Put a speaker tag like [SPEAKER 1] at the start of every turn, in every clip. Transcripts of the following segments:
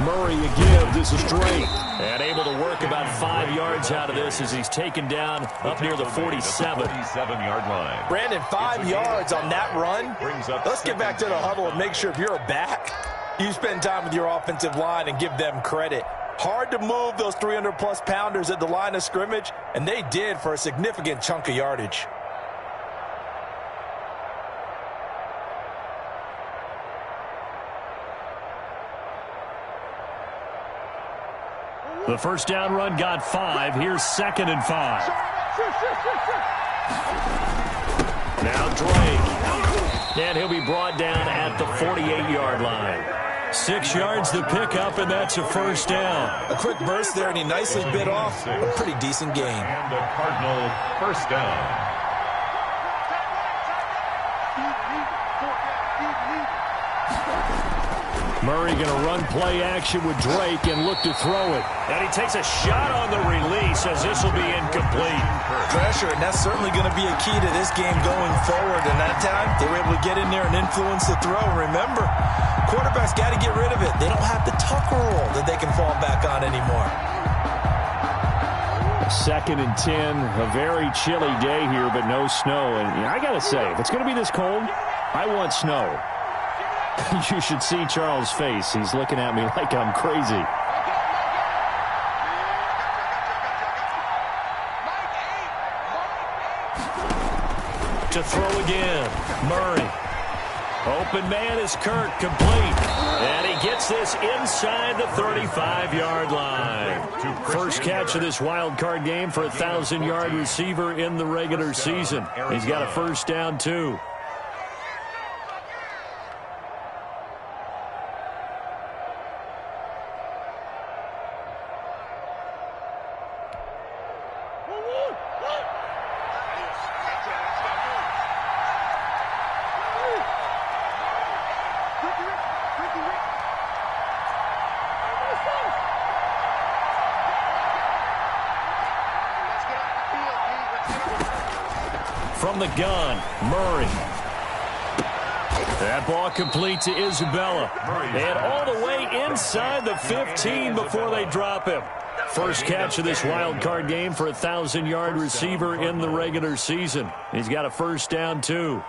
[SPEAKER 1] Murray again. This is Drake. And able to work about 5 yards out of this as he's taken down up near the 47.
[SPEAKER 2] 47-yard line.
[SPEAKER 3] Brandon, 5 yards on that run. Let's get back to the huddle and make sure if you're a back, you spend time with your offensive line and give them credit. Hard to move those 300-plus pounders at the line of scrimmage, and they did for a significant chunk of yardage.
[SPEAKER 1] The first down run got 5. Here's 2nd and 5. Now Drake. And he'll be brought down at the 48-yard line. 6 yards to pick up, and that's a first down.
[SPEAKER 3] A quick burst there, and he nicely bit off a pretty decent gain.
[SPEAKER 2] And the Cardinal first down.
[SPEAKER 1] Murray going to run play action with Drake and look to throw it. And he takes a shot on the release as this will be incomplete.
[SPEAKER 3] Pressure, and that's certainly going to be a key to this game going forward. And that time, they were able to get in there and influence the throw. Remember, quarterbacks got to get rid of it. They don't have the tucker roll that they can fall back on anymore.
[SPEAKER 1] 2nd and 10, a very chilly day here, but no snow. And I got to say, if it's going to be this cold, I want snow. You should see Charles' face. He's looking at me like I'm crazy. To throw again, Murray. Open man is Kirk, complete. And he gets this inside the 35-yard line. First catch of this wild card game for a 1,000-yard receiver in the regular season. He's got a first down, too. From the gun, Murray. That ball complete to Isabella. And all the way inside the 15 before they drop him. First catch of this wild card game for a 1,000-yard receiver in the regular season. He's got a first down, too.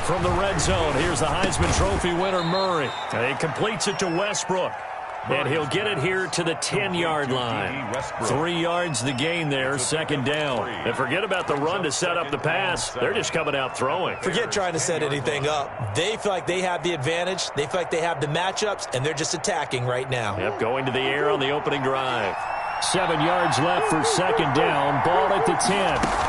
[SPEAKER 1] From the red zone, here's the Heisman Trophy winner, Murray. He completes it to Westbrook. And he'll get it here to the 10-yard line. 3 yards the gain there, second down. And forget about the run to set up the pass. They're just coming out throwing.
[SPEAKER 3] Forget trying to set anything up. They feel like they have the advantage. They feel like they have the matchups, and they're just attacking right now.
[SPEAKER 1] Yep, going to the air on the opening drive. 7 yards left for second down. Ball at the 10.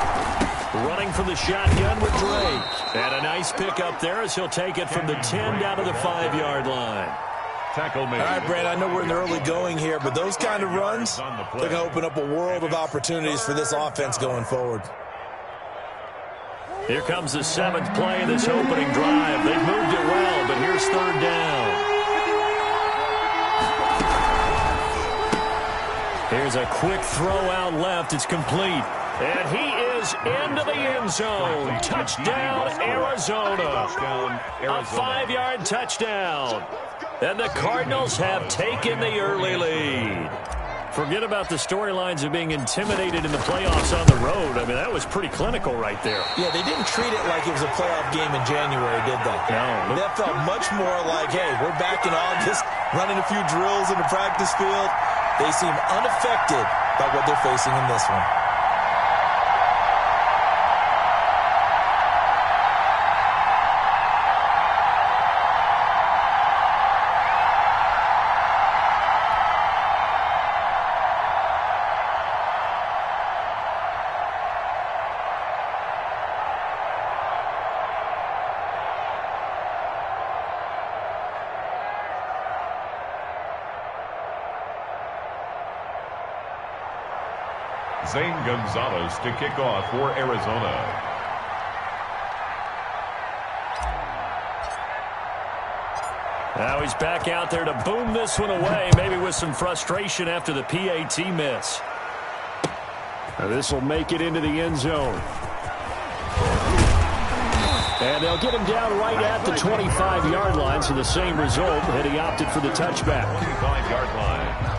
[SPEAKER 1] Running from the shotgun with Drake. And a nice pick up there as he'll take it from the 10 down to the 5-yard line.
[SPEAKER 2] Tackle made.
[SPEAKER 3] All right, Brad, I know we're in the early going here, but those kind of runs, they're going to open up a world of opportunities for this offense going forward.
[SPEAKER 1] Here comes the 7th play of this opening drive. They've moved it well, but here's third down. Here's a quick throw out left. It's complete. And he is into the end zone. Touchdown, Arizona. A 5-yard touchdown. And the Cardinals have taken the early lead. Forget about the storylines of being intimidated in the playoffs on the road. I mean, that was pretty clinical right there.
[SPEAKER 3] Yeah, they didn't treat it like it was a playoff game in January, did they?
[SPEAKER 1] No.
[SPEAKER 3] That felt much more like, hey, we're back in August, running a few drills in the practice field. They seem unaffected by what they're facing in this one.
[SPEAKER 2] Zane Gonzalez to kick off for Arizona.
[SPEAKER 1] Now he's back out there to boom this one away, maybe with some frustration after the PAT miss. This will make it into the end zone. And they'll get him down right at the 25-yard line, so the same result, and he opted for the touchback.
[SPEAKER 2] 25-yard line.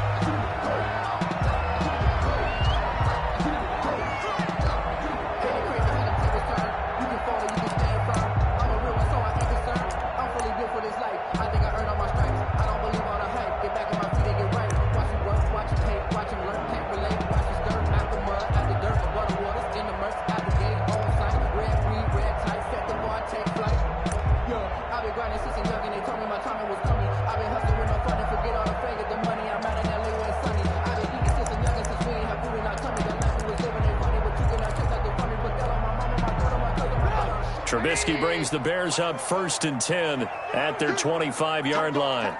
[SPEAKER 1] Trubisky brings the Bears up 1st and 10 at their 25-yard line.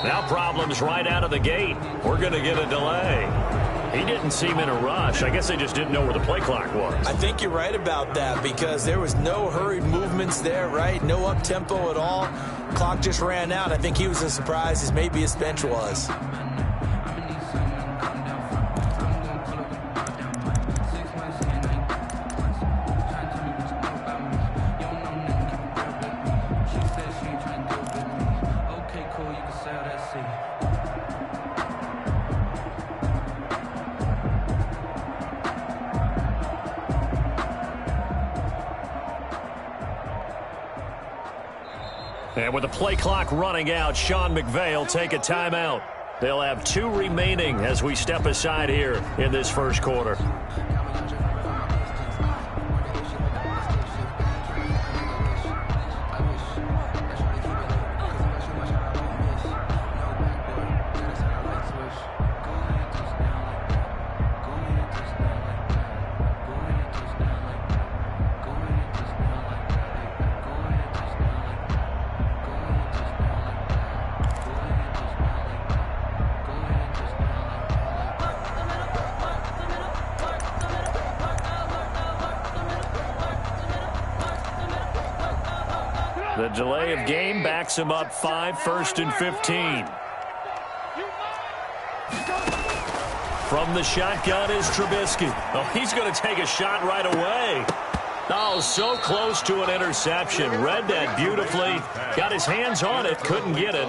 [SPEAKER 1] Now problems right out of the gate. We're going to get a delay. He didn't seem in a rush. I guess they just didn't know where the play clock was.
[SPEAKER 3] I think you're right about that because there was no hurried movements there, right? No up-tempo at all. Clock just ran out. I think he was as surprised as maybe his bench was.
[SPEAKER 1] And with the play clock running out, Sean McVay will take a timeout. They'll have 2 remaining as we step aside here in this first quarter. The delay of game backs him up 5, 1st and 15. From the shotgun is Trubisky. Oh, he's going to take a shot right away. Oh, so close to an interception. Read that beautifully. Got his hands on it, couldn't get it.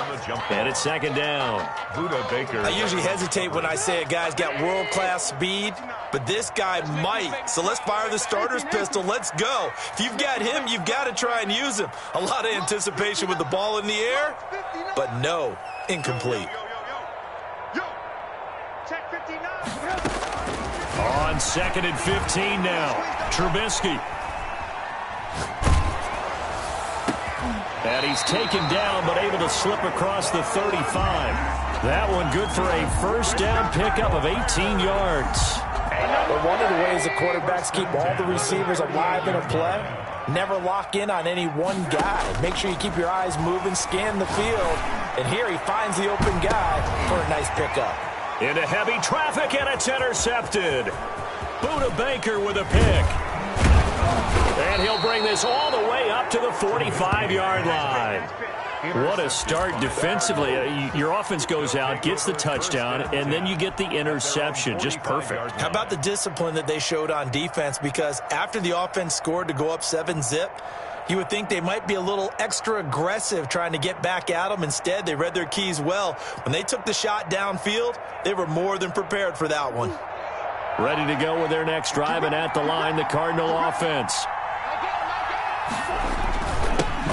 [SPEAKER 1] And it's 2nd down.
[SPEAKER 2] Buda Baker.
[SPEAKER 3] I usually hesitate when I say a guy's got world-class speed, but this guy might. So let's fire the starter's pistol. Let's go. If you've got him, you've got to try and use him. A lot of anticipation with the ball in the air, but no, incomplete.
[SPEAKER 1] On 2nd and 15 now. Trubisky. And he's taken down, but able to slip across the 35. That one good for a first down pickup of 18 yards.
[SPEAKER 3] But one of the ways the quarterbacks keep all the receivers alive in a play, never lock in on any one guy. Make sure you keep your eyes moving, scan the field. And here he finds the open guy for a nice pickup.
[SPEAKER 1] Into heavy traffic, and it's intercepted. Buda Baker with a pick. And he'll bring this all the way up to the 45-yard line. What a start defensively. Your offense goes out, gets the touchdown, and then you get the interception. Just perfect.
[SPEAKER 3] How about the discipline that they showed on defense? Because after the offense scored to go up 7-zip, you would think they might be a little extra aggressive trying to get back at them. Instead, they read their keys well. When they took the shot downfield, they were more than prepared for that one.
[SPEAKER 1] Ready to go with their next drive, and at the line, the Cardinal offense.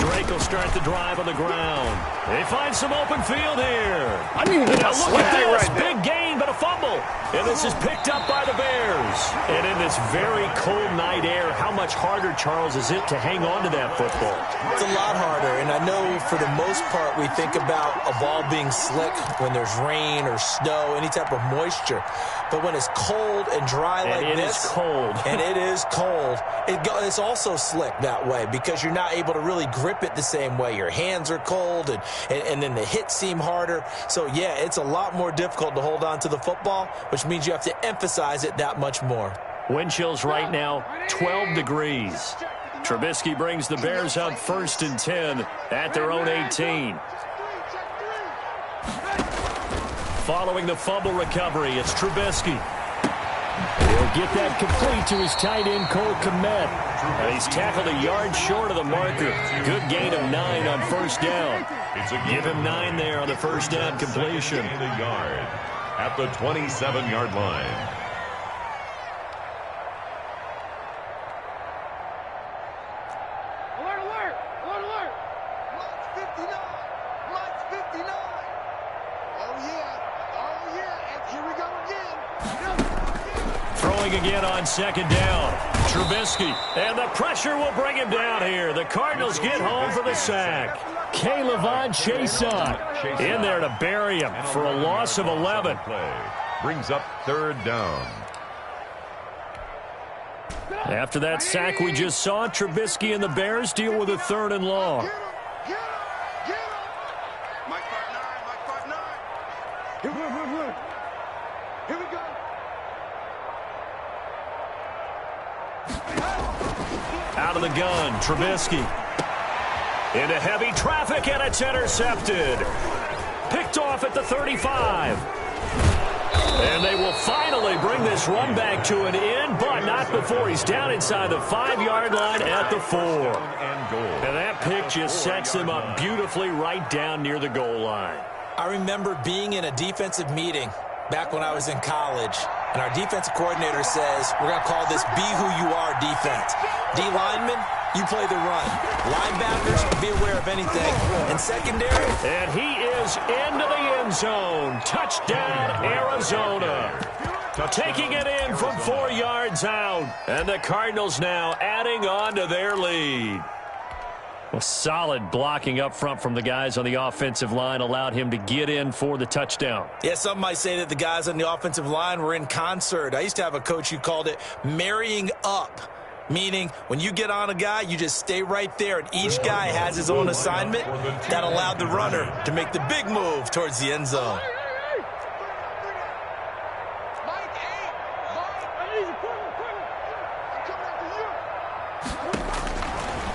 [SPEAKER 1] Drake will start the drive on the ground. They find some open field here.
[SPEAKER 4] I didn't even
[SPEAKER 1] Now look at this.
[SPEAKER 4] right there.
[SPEAKER 1] Big gain, but a fumble. And this is picked up by the Bears. And in this very cold night air, how much harder, Charles, is it to hang on to that football?
[SPEAKER 3] It's a lot harder, and I know for the most part we think about a ball being slick when there's rain or snow, any type of moisture. But when it's cold and dry like
[SPEAKER 1] it
[SPEAKER 3] this,
[SPEAKER 1] is cold.
[SPEAKER 3] and it is cold, it's also slick that way because you're not able to really grip it the same way. Your hands are cold, and then the hits seem harder. So, yeah, it's a lot more difficult to hold on to the football football, which means you have to emphasize it that much more.
[SPEAKER 1] Wind chills right now, 12 degrees. Trubisky brings the Bears up 1st and 10 at their own 18. Following the fumble recovery, it's Trubisky. He'll get that complete to his tight end, Cole Kmet. And he's tackled a yard short of the marker. Good gain of 9 on 1st down. Give him 9 there on the 1st down completion.
[SPEAKER 2] A yard at the 27-yard line.
[SPEAKER 4] Alert, alert! Alert, alert! Mike's 59! Mike's 59! Oh, yeah. Oh, yeah. And here we go again.
[SPEAKER 1] Throwing again on 2nd down. Trubisky. And the pressure will bring him down here. The Cardinals get home for the sack. Chaisson in there to bury him for a loss of 11.
[SPEAKER 2] Brings up 3rd down.
[SPEAKER 1] After that sack we just saw, Trubisky and the Bears deal with a 3rd and long.
[SPEAKER 4] Get him! Get him! Mike 5'9", Mike 5'9". Here we go.
[SPEAKER 1] Out of the gun, Trubisky. Into heavy traffic, and it's intercepted. Picked off at the 35. And they will finally bring this run back to an end, but not before he's down inside the 5-yard line at the 4. And that pick just sets him up beautifully right down near the goal line.
[SPEAKER 3] I remember being in a defensive meeting back when I was in college, and our defensive coordinator says, we're going to call this Be Who You Are defense. D linemen, you play the run. Linebackers, be aware of anything. And secondary.
[SPEAKER 1] And he is into the end zone. Touchdown, Arizona. Taking it in from 4 yards out. And the Cardinals now adding on to their lead. Well, solid blocking up front from the guys on the offensive line allowed him to get in for the touchdown.
[SPEAKER 3] Yeah, some might say that the guys on the offensive line were in concert. I used to have a coach who called it marrying up, meaning when you get on a guy, you just stay right there, and each guy has his own assignment. That allowed the runner to make the big move towards the end zone.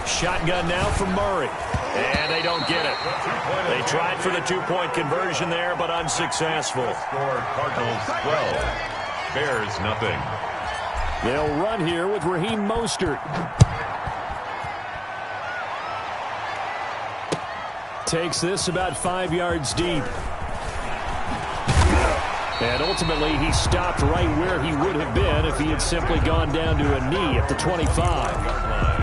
[SPEAKER 1] Shotgun now from Murray. And they don't get it. They tried for the 2-point conversion there, but unsuccessful.
[SPEAKER 2] Score Cardinals 12. Bears nothing.
[SPEAKER 1] They'll run here with Raheem Mostert. Takes this about 5 yards deep. And ultimately, he stopped right where he would have been if he had simply gone down to a knee at the 25.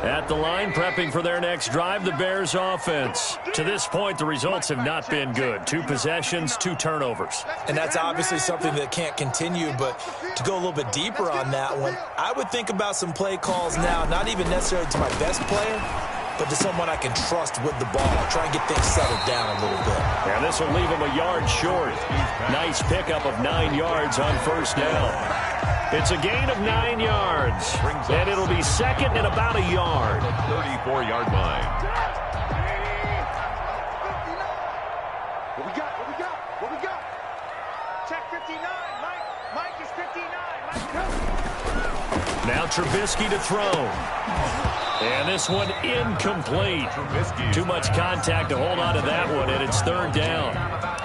[SPEAKER 1] At the line, prepping for their next drive, the Bears offense. To this point, the results have not been good. 2 possessions, 2 turnovers.
[SPEAKER 3] And that's obviously something that can't continue, but to go a little bit deeper on that one, I would think about some play calls now, not even necessarily to my best player, but to someone I can trust with the ball. Try and get things settled down a little bit.
[SPEAKER 1] And this will leave him a yard short. Nice pickup of 9 yards on 1st down. It's a gain of 9 yards, and it'll be second and about a yard.
[SPEAKER 2] 34-yard line.
[SPEAKER 4] What we got? What we got? What we got? Check 59. Mike is 59.
[SPEAKER 1] Now Trubisky to throw. And this one incomplete. Too much contact to hold on to that one, and it's 3rd down.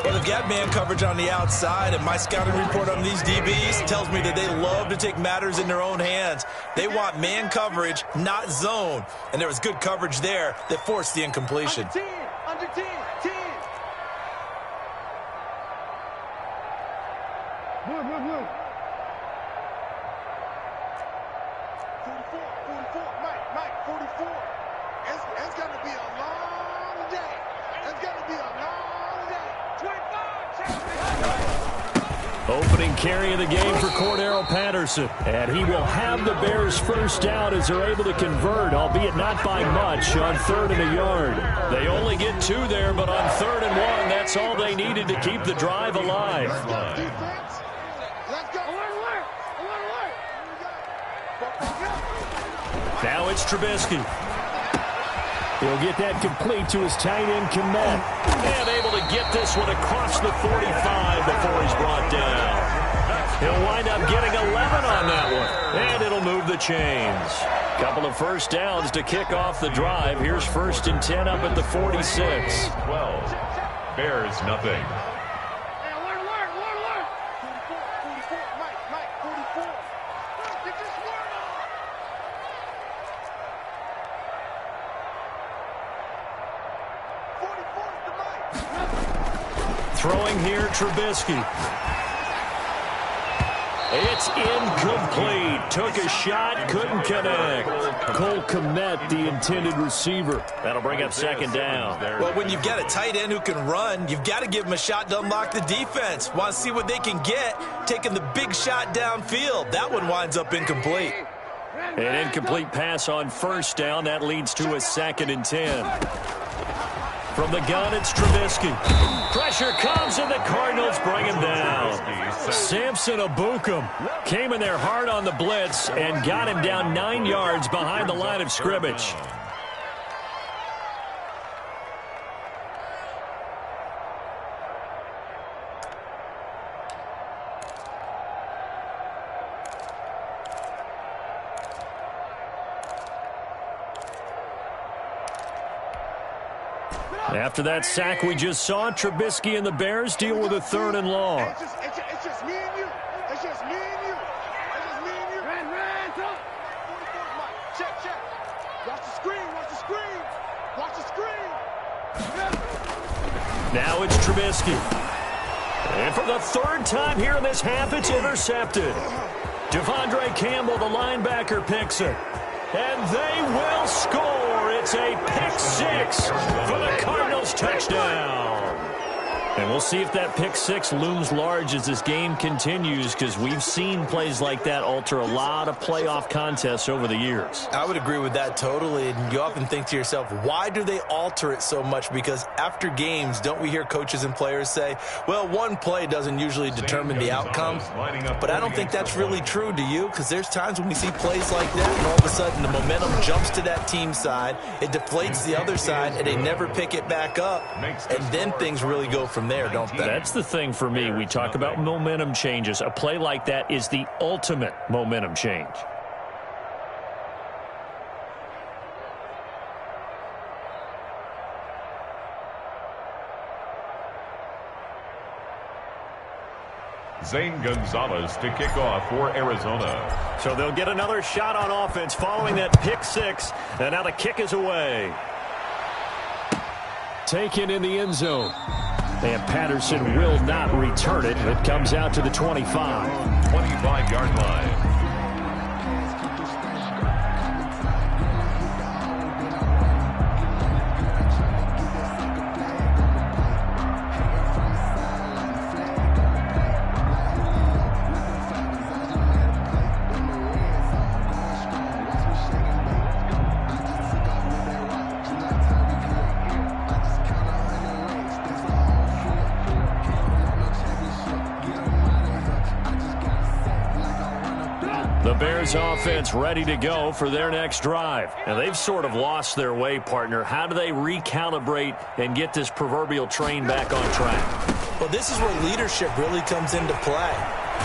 [SPEAKER 3] Well, they've got man coverage on the outside, and my scouting report on these DBs tells me that they love to take matters in their own hands. They want man coverage, not zone. And there was good coverage there that forced the incompletion.
[SPEAKER 4] Under 10. Under 10. 10. Blue. 44. Mike, 44. It's going to be a long day. It's going to be a long day. 25.
[SPEAKER 1] Opening carry of the game for Cordero Patterson. And he will have the Bears first down as they're able to convert, albeit not by much, on 3rd and a yard. They only get 2 there, but on 3rd and 1, that's all they needed to keep the drive alive. Now it's Trubisky. He'll get that complete to his tight end, Komet. And able to get this one across the 45 before he's brought down. He'll wind up getting 11 on that one. And it'll move the chains. Couple of first downs to kick off the drive. Here's 1st and 10 up at the 46.
[SPEAKER 2] 12. Bears nothing.
[SPEAKER 1] Throwing here, Trubisky. It's incomplete. Took a shot, couldn't connect. Cole Komet, the intended receiver. That'll bring up 2nd down.
[SPEAKER 3] Well, when you've got a tight end who can run, you've got to give him a shot to unlock the defense. Want to see what they can get, taking the big shot downfield. That one winds up incomplete.
[SPEAKER 1] An incomplete pass on 1st down. That leads to a 2nd and 10. From the gun, it's Trubisky. Pressure comes, and the Cardinals bring him down. Samson Ebukam came in there hard on the blitz and got him down 9 yards behind the line of scrimmage. After that sack we just saw, Trubisky and the Bears deal with a 3rd and long.
[SPEAKER 4] It's just me and you. It's just me and you. It's just me and you. Ran, talk. 44, Mike. Check. Watch the screen. Watch the screen.
[SPEAKER 1] Now it's Trubisky. And for the 3rd time here in this half, it's intercepted. Devondre Campbell, the linebacker, picks it. And they will score. It's a pick 6 for the Cardinals touchdown. And we'll see if that pick 6 looms large as this game continues, because we've seen plays like that alter a lot of playoff contests over the years.
[SPEAKER 3] I would agree with that totally. And you often think to yourself, why do they alter it so much? Because after games, don't we hear coaches and players say, well, one play doesn't usually determine the outcome? But I don't think that's really true, do you? Because there's times when we see plays like that, and all of a sudden the momentum jumps to that team side, it deflates the other side, and they never pick it back up. And then things really go from there, don't they?
[SPEAKER 1] That's the thing for me. We talk about momentum changes. A play like that is the ultimate momentum change.
[SPEAKER 2] Zane Gonzalez to kick off for Arizona.
[SPEAKER 1] So they'll get another shot on offense following that pick 6. And now the kick is away. Taken in the end zone. And Patterson will not return it. It comes out to the 25.
[SPEAKER 2] 25-yard line.
[SPEAKER 1] The Bears offense ready to go for their next drive. And they've sort of lost their way, partner. How do they recalibrate and get this proverbial train back on track?
[SPEAKER 3] Well, this is where leadership really comes into play.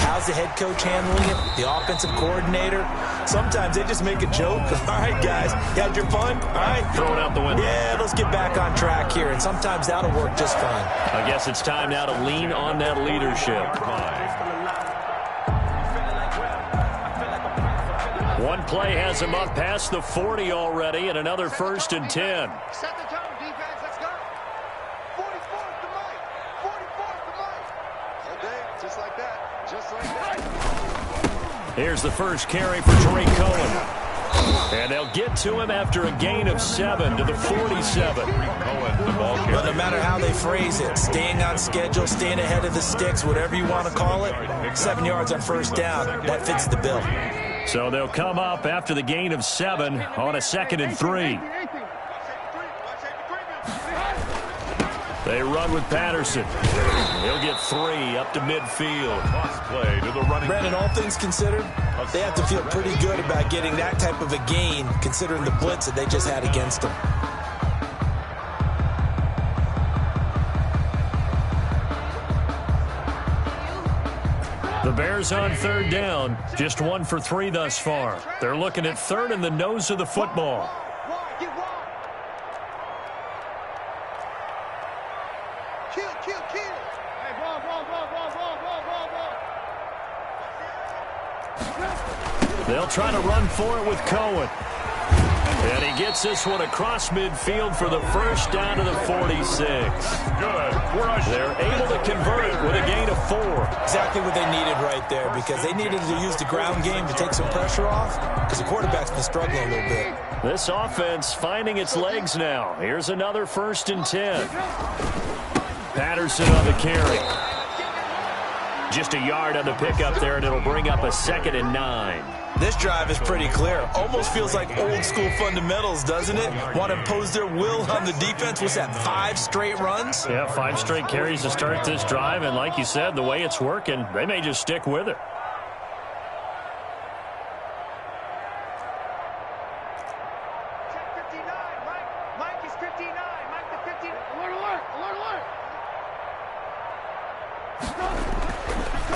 [SPEAKER 3] How's the head coach handling it? The offensive coordinator? Sometimes they just make a joke. All right, guys, you had your fun? All right.
[SPEAKER 1] Throw it out the window.
[SPEAKER 3] Yeah, let's get back on track here. And sometimes that'll work just fine.
[SPEAKER 1] I guess it's time now to lean on that leadership. One play has him up past the 40 already, and another 1st and 10.
[SPEAKER 4] Set the tone, defense. Let's go. 44th to Mike. 44th to Mike. Okay, just like that. Just like that.
[SPEAKER 1] Here's the first carry for Tariq Cohen. And they'll get to him after a gain of 7 to the 47.
[SPEAKER 3] But no matter how they phrase it, staying on schedule, staying ahead of the sticks, whatever you want to call it, 7 yards on first down, that fits the bill.
[SPEAKER 1] So they'll come up after the gain of 7 on a 2nd and 3. They run with Patterson. He'll get 3 up to midfield.
[SPEAKER 2] Play to the running.
[SPEAKER 3] Brandon, all things considered, they have to feel pretty good about getting that type of a gain, considering the blitz that they just had against them.
[SPEAKER 1] The Bears on 3rd down, just 1 for 3 thus far. They're looking at 3rd and the nose of the football. They'll try to run for it with Cohen. And he gets this one across midfield for the first down to the 46.
[SPEAKER 2] Good.
[SPEAKER 1] They're able to convert it with a gain of 4.
[SPEAKER 3] Exactly what they needed right there, because they needed to use the ground game to take some pressure off, because the quarterback's been struggling a little bit.
[SPEAKER 1] This offense finding its legs now. Here's another 1st and 10. Patterson on the carry. Just a yard on the pickup there, and it'll bring up a 2nd and 9.
[SPEAKER 3] This drive is pretty clear. Almost feels like old school fundamentals, doesn't it? Want to impose their will on the defense. What's that, 5 straight runs?
[SPEAKER 1] Yeah, 5 straight carries to start this drive, and like you said, the way it's working, they may just stick with it.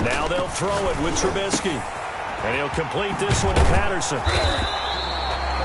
[SPEAKER 1] Now they'll throw it with Trubisky. And he'll complete this one to Patterson.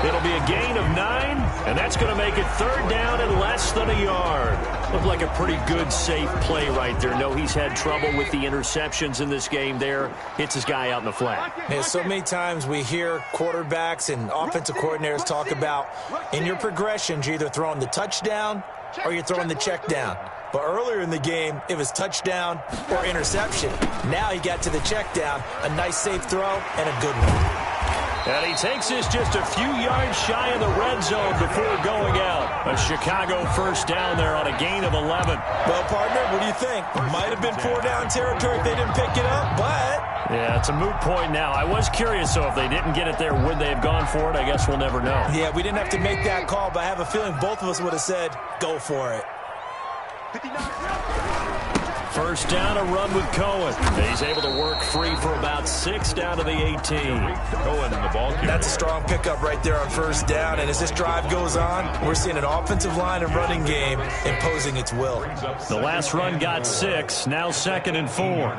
[SPEAKER 1] It'll be a gain of 9, and that's going to make it 3rd down and less than a yard. Looked like a pretty good, safe play right there. No, he's had trouble with the interceptions in this game there. Hits his guy out in the flat.
[SPEAKER 3] Yeah, so many times we hear quarterbacks and offensive coordinators talk about in your progressions, you're either throwing the touchdown or you're throwing the check down. But earlier in the game, it was touchdown or interception. Now he got to the check down, a nice safe throw, and a good one.
[SPEAKER 1] And he takes this just a few yards shy of the red zone before going out. A Chicago first down there on a gain of 11.
[SPEAKER 3] Well, partner, what do you think? Might have been 4-down territory if they didn't pick it up, but...
[SPEAKER 1] Yeah, it's a moot point now. I was curious, so if they didn't get it there, would they have gone for it? I guess we'll never know.
[SPEAKER 3] Yeah, we didn't have to make that call, but I have a feeling both of us would have said, go for it.
[SPEAKER 1] First down, a run with Cohen. He's able to work free for about 6 down to the 18.
[SPEAKER 2] Cohen in the ball carrier.
[SPEAKER 3] That's a strong pickup right there on first down, and as this drive goes on, we're seeing an offensive line and running game imposing its will.
[SPEAKER 1] The last run got 6, now 2nd and 4.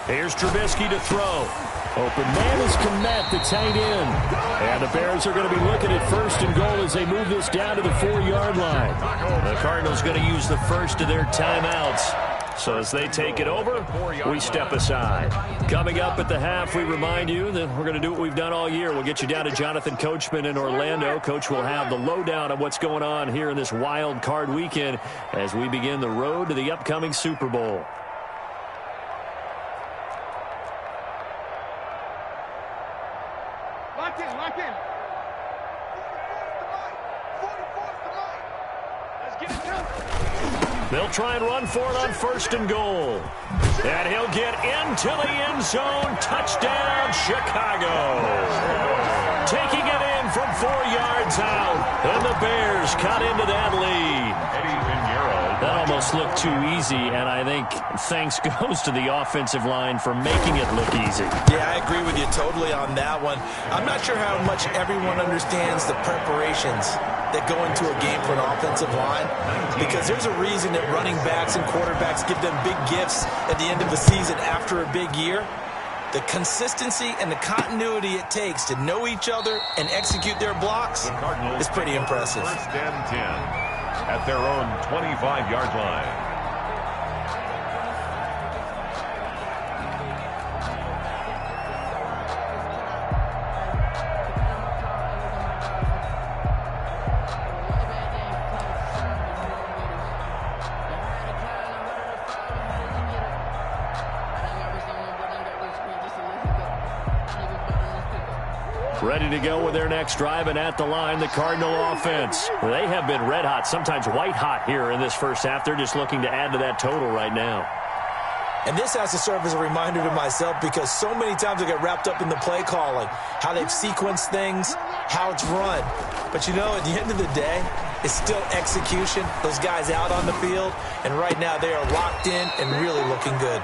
[SPEAKER 1] Here's Trubisky to throw. Open man is Komet, the tight end. And the Bears are going to be looking at 1st and goal as they move this down to the 4-yard line. The Cardinals going to use the first of their timeouts. So as they take it over, we step aside. Coming up at the half, we remind you that we're going to do what we've done all year. We'll get you down to Jonathan Coachman in Orlando. Coach will have the lowdown of what's going on here in this wild card weekend as we begin the road to the upcoming Super Bowl.
[SPEAKER 4] Lock in. Let's get it done.
[SPEAKER 1] They'll try and run for it on 1st and goal. And he'll get into the end zone. Touchdown, Chicago. Taking it in from 4 yards out. And the Bears cut into that lead. That almost looked too easy, and I think thanks goes to the offensive line for making it look easy.
[SPEAKER 3] Yeah, I agree with you totally on that one. I'm not sure how much everyone understands the preparations that go into a game for an offensive line, because there's a reason that running backs and quarterbacks give them big gifts at the end of the season after a big year. The consistency and the continuity it takes to know each other and execute their blocks is pretty impressive.
[SPEAKER 2] 1st and 10 at their own 25-yard line.
[SPEAKER 1] Ready to go with their next drive, and at the line, the Cardinal offense. They have been red hot, sometimes white hot here in this first half. They're just looking to add to that total right now.
[SPEAKER 3] And this has to serve as a reminder to myself because so many times I get wrapped up in the play calling, how they've sequenced things, how it's run. But, you know, at the end of the day, it's still execution. Those guys out on the field, and right now they are locked in and really looking good.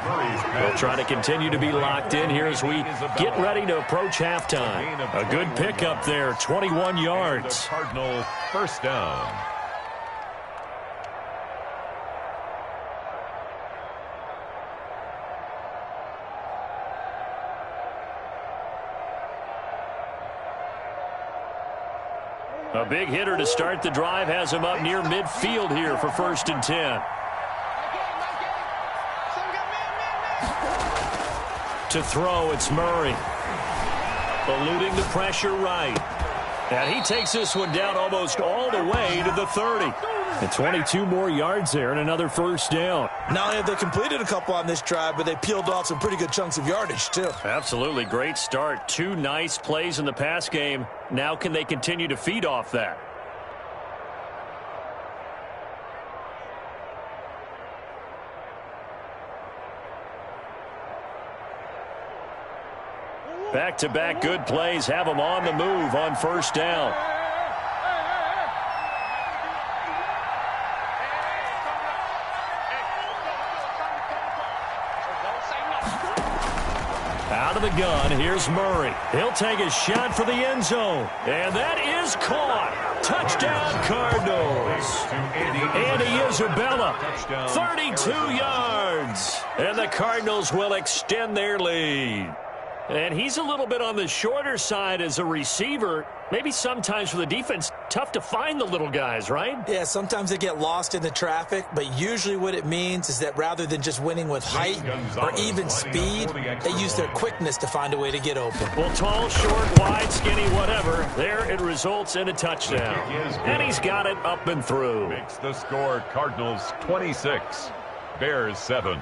[SPEAKER 1] We'll try to continue to be locked in here as we get ready to approach halftime. A good pickup there, 21 yards.
[SPEAKER 2] Cardinal first down.
[SPEAKER 1] A big hitter to start the drive has him up near midfield here for 1st and 10. To throw, it's Murray. Eluding the pressure right. And he takes this one down almost all the way to the 30. And 22 more yards there and another first down.
[SPEAKER 3] Not only have they completed a couple on this drive, but they peeled off some pretty good chunks of yardage, too.
[SPEAKER 1] Absolutely. Great start. 2 nice plays in the pass game. Now can they continue to feed off that? Back-to-back good plays have them on the move on first down. Out of the gun, here's Murray. He'll take a shot for the end zone. And that is caught. Touchdown, Cardinals. Andy Isabella, 32 yards. And the Cardinals will extend their lead. And he's a little bit on the shorter side as a receiver. Maybe sometimes for the defense, tough to find the little guys, right?
[SPEAKER 3] Yeah, sometimes they get lost in the traffic, but usually what it means is that rather than just winning with height or even speed, they use their quickness to find a way to get open.
[SPEAKER 1] Well, tall, short, wide, skinny, whatever, there it results in a touchdown. And he's got it up and through.
[SPEAKER 2] Makes the score Cardinals 26, Bears 7.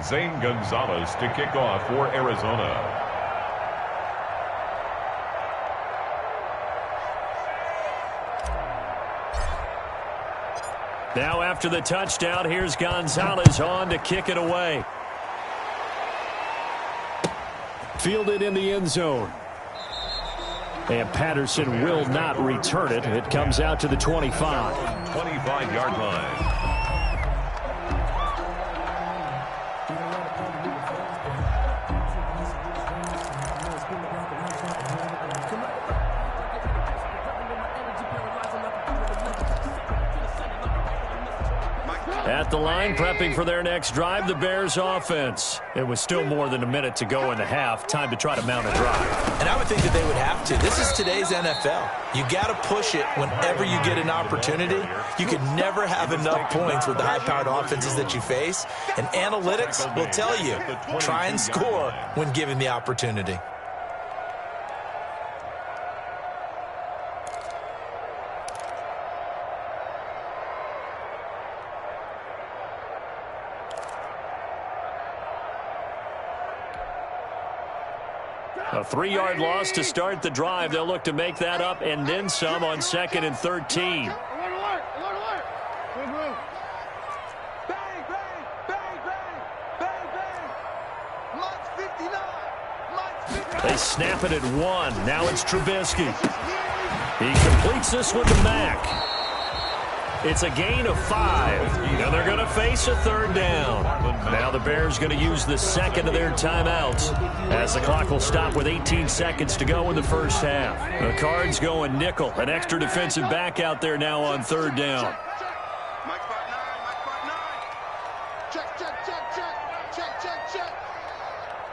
[SPEAKER 2] Zane Gonzalez to kick off for Arizona.
[SPEAKER 1] Now after the touchdown, here's Gonzalez on to kick it away. Fielded in the end zone. And Patterson will not return it. It comes out to the 25.
[SPEAKER 2] 25-yard line.
[SPEAKER 1] At the line, prepping for their next drive, the Bears offense. It was still more than a minute to go in the half. Time to try to mount a drive.
[SPEAKER 3] And I would think that they would have to. This is today's NFL. You got to push it whenever you get an opportunity. You could never have enough points with the high-powered offenses that you face. And analytics will tell you, try and score when given the opportunity.
[SPEAKER 1] A 3-yard loss to start the drive. They'll look to make that up and then some on 2nd and 13. They snap it at 1. Now it's Trubisky. He completes this one to Mack. It's a gain of 5. And they're going to face a 3rd down. Now the Bears going to use the second of their timeouts as the clock will stop with 18 seconds to go in the first half. The Cards going nickel. An extra defensive back out there now on 3rd down.
[SPEAKER 4] Check, check, check, check. Check, check, check.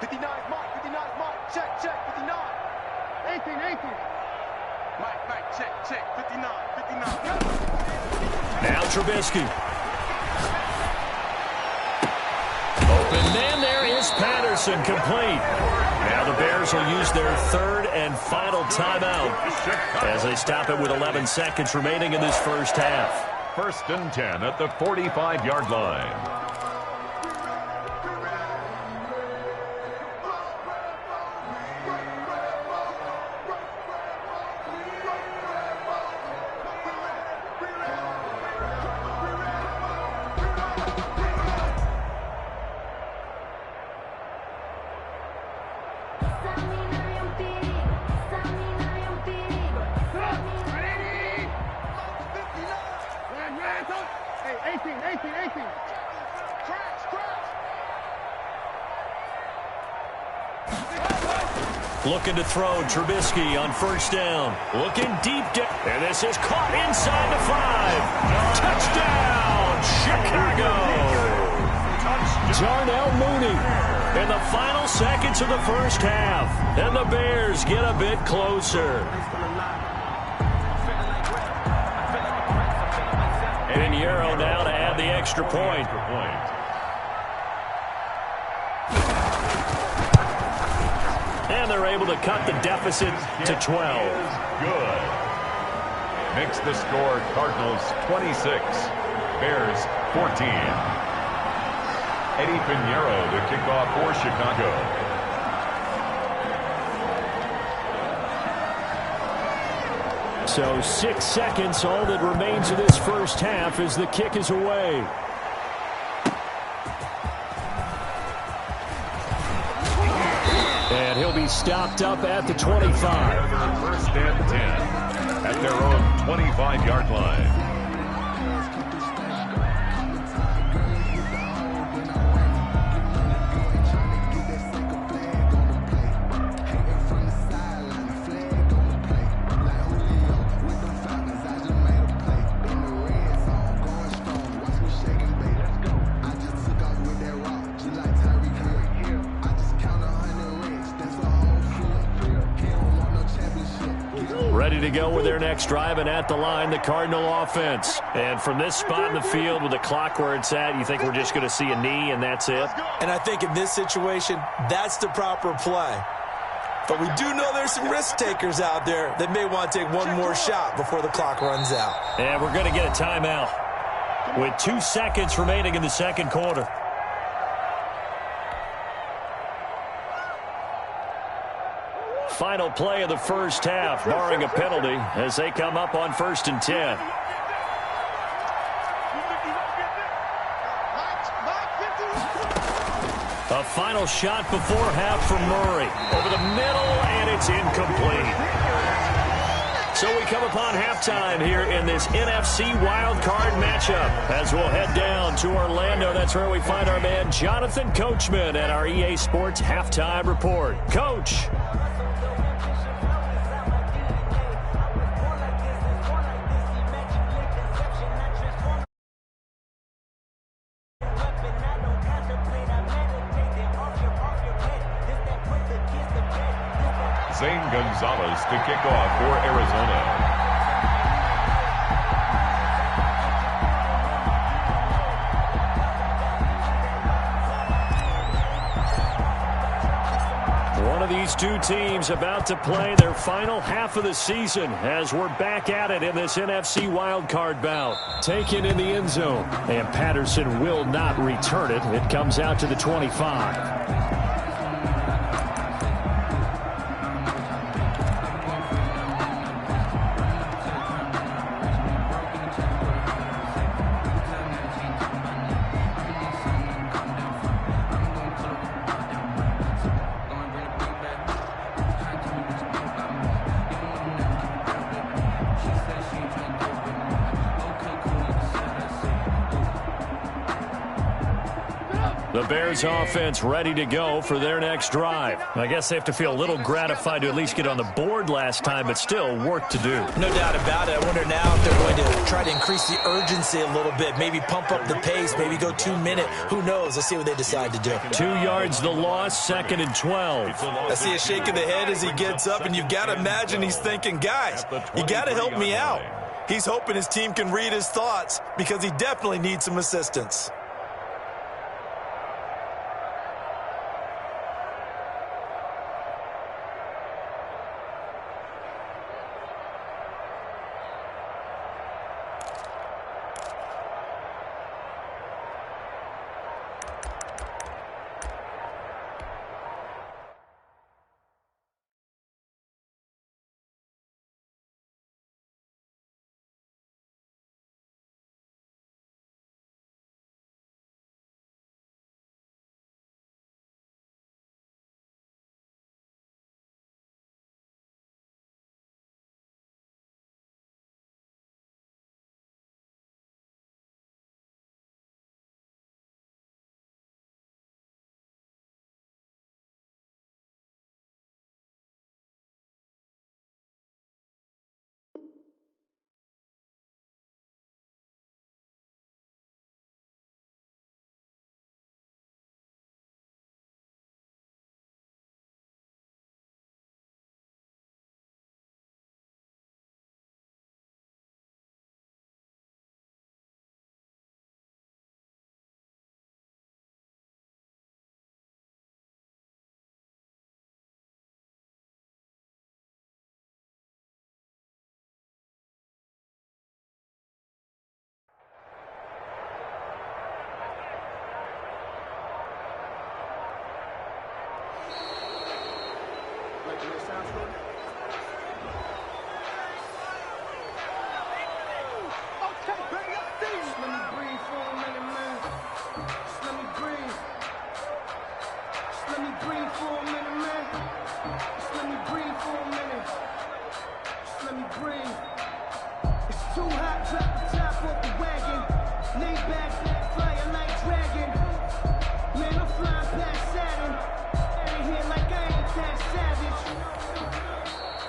[SPEAKER 4] 59, Mike, 59, Mike. Check, check, 59. 18. Mike, check, 59.
[SPEAKER 1] Now Trubisky. Open man, there is Patterson. Patterson complete. Now the Bears will use their third and final timeout as they stop it with 11 seconds remaining in this first half.
[SPEAKER 2] 1st and 10 at the 45-yard line.
[SPEAKER 1] Looking to throw, Trubisky on 1st down. Looking deep down. And this is caught inside the 5. Touchdown, Chicago. Darnell Mooney in the final seconds of the first half. And the Bears get a bit closer. And Euro now to add the extra point. And they're able to cut the deficit to 12.
[SPEAKER 2] Good. Makes the score Cardinals 26, Bears 14. Eddie Pinheiro to kick off for Chicago.
[SPEAKER 1] So 6 seconds, all that remains of this first half as the kick is away. And he'll be stopped up at the 25.
[SPEAKER 2] 1st and 10 at their own 25-yard line.
[SPEAKER 1] Ready to go with their next drive, and at the line, the Cardinal offense. And from this spot in the field with the clock where it's at, you think we're just going to see a knee and that's it?
[SPEAKER 3] And I think in this situation, that's the proper play. But we do know there's some risk takers out there that may want to take one more shot before the clock runs out.
[SPEAKER 1] And we're going to get a timeout with 2 seconds remaining in the second quarter. Final play of the first half, barring a penalty, as they come up on 1st and 10. A final shot before half from Murray. Over the middle, and it's incomplete. So we come upon halftime here in this NFC wildcard matchup as we'll head down to Orlando. That's where we find our man Jonathan Coachman at our EA Sports Halftime Report. Coach.
[SPEAKER 2] Zane Gonzalez to kick off for Arizona.
[SPEAKER 1] One of these two teams about to play their final half of the season as we're back at it in this NFC wildcard bout. Taken in the end zone, and Patterson will not return it. It comes out to the 25. The Bears offense ready to go for their next drive. I guess they have to feel a little gratified to at least get on the board last time, but still work to do.
[SPEAKER 3] No doubt about it. I wonder now if they're going to try to increase the urgency a little bit, maybe pump up the pace, maybe go 2 minute. Who knows? Let's see what they decide to do.
[SPEAKER 1] 2 yards the loss, 2nd and 12.
[SPEAKER 3] I see a shake of the head as he gets up, and you've got to imagine he's thinking, guys, you got to help me out. He's hoping his team can read his thoughts because he definitely needs some assistance.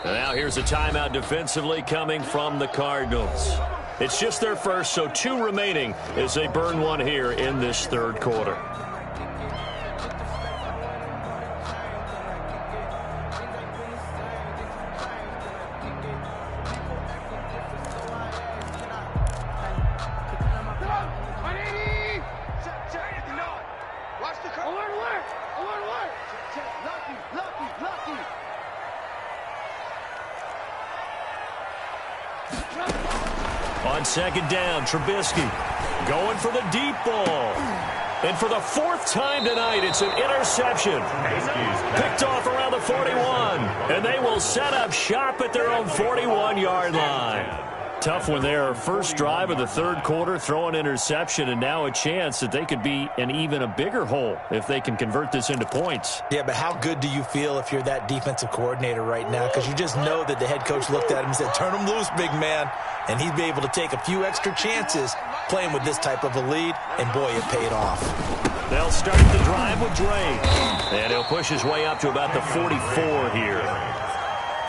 [SPEAKER 1] Now here's a timeout defensively coming from the Cardinals. It's just their first, so 2 remaining as they burn one here in this third quarter. On second down, Trubisky going for the deep ball. And for the 4th time tonight, it's an interception. Picked off around the 41. And they will set up shop at their own 41-yard line. Tough one there. First drive of the third quarter, throw an interception, and now a chance that they could be in even a bigger hole if they can convert this into points.
[SPEAKER 3] Yeah, but how good do you feel if you're that defensive coordinator right now? Because you just know that the head coach looked at him and said, turn him loose, big man. And he'd be able to take a few extra chances playing with this type of a lead, and boy, it paid off.
[SPEAKER 1] They'll start the drive with Drake, and he'll push his way up to about the 44 here.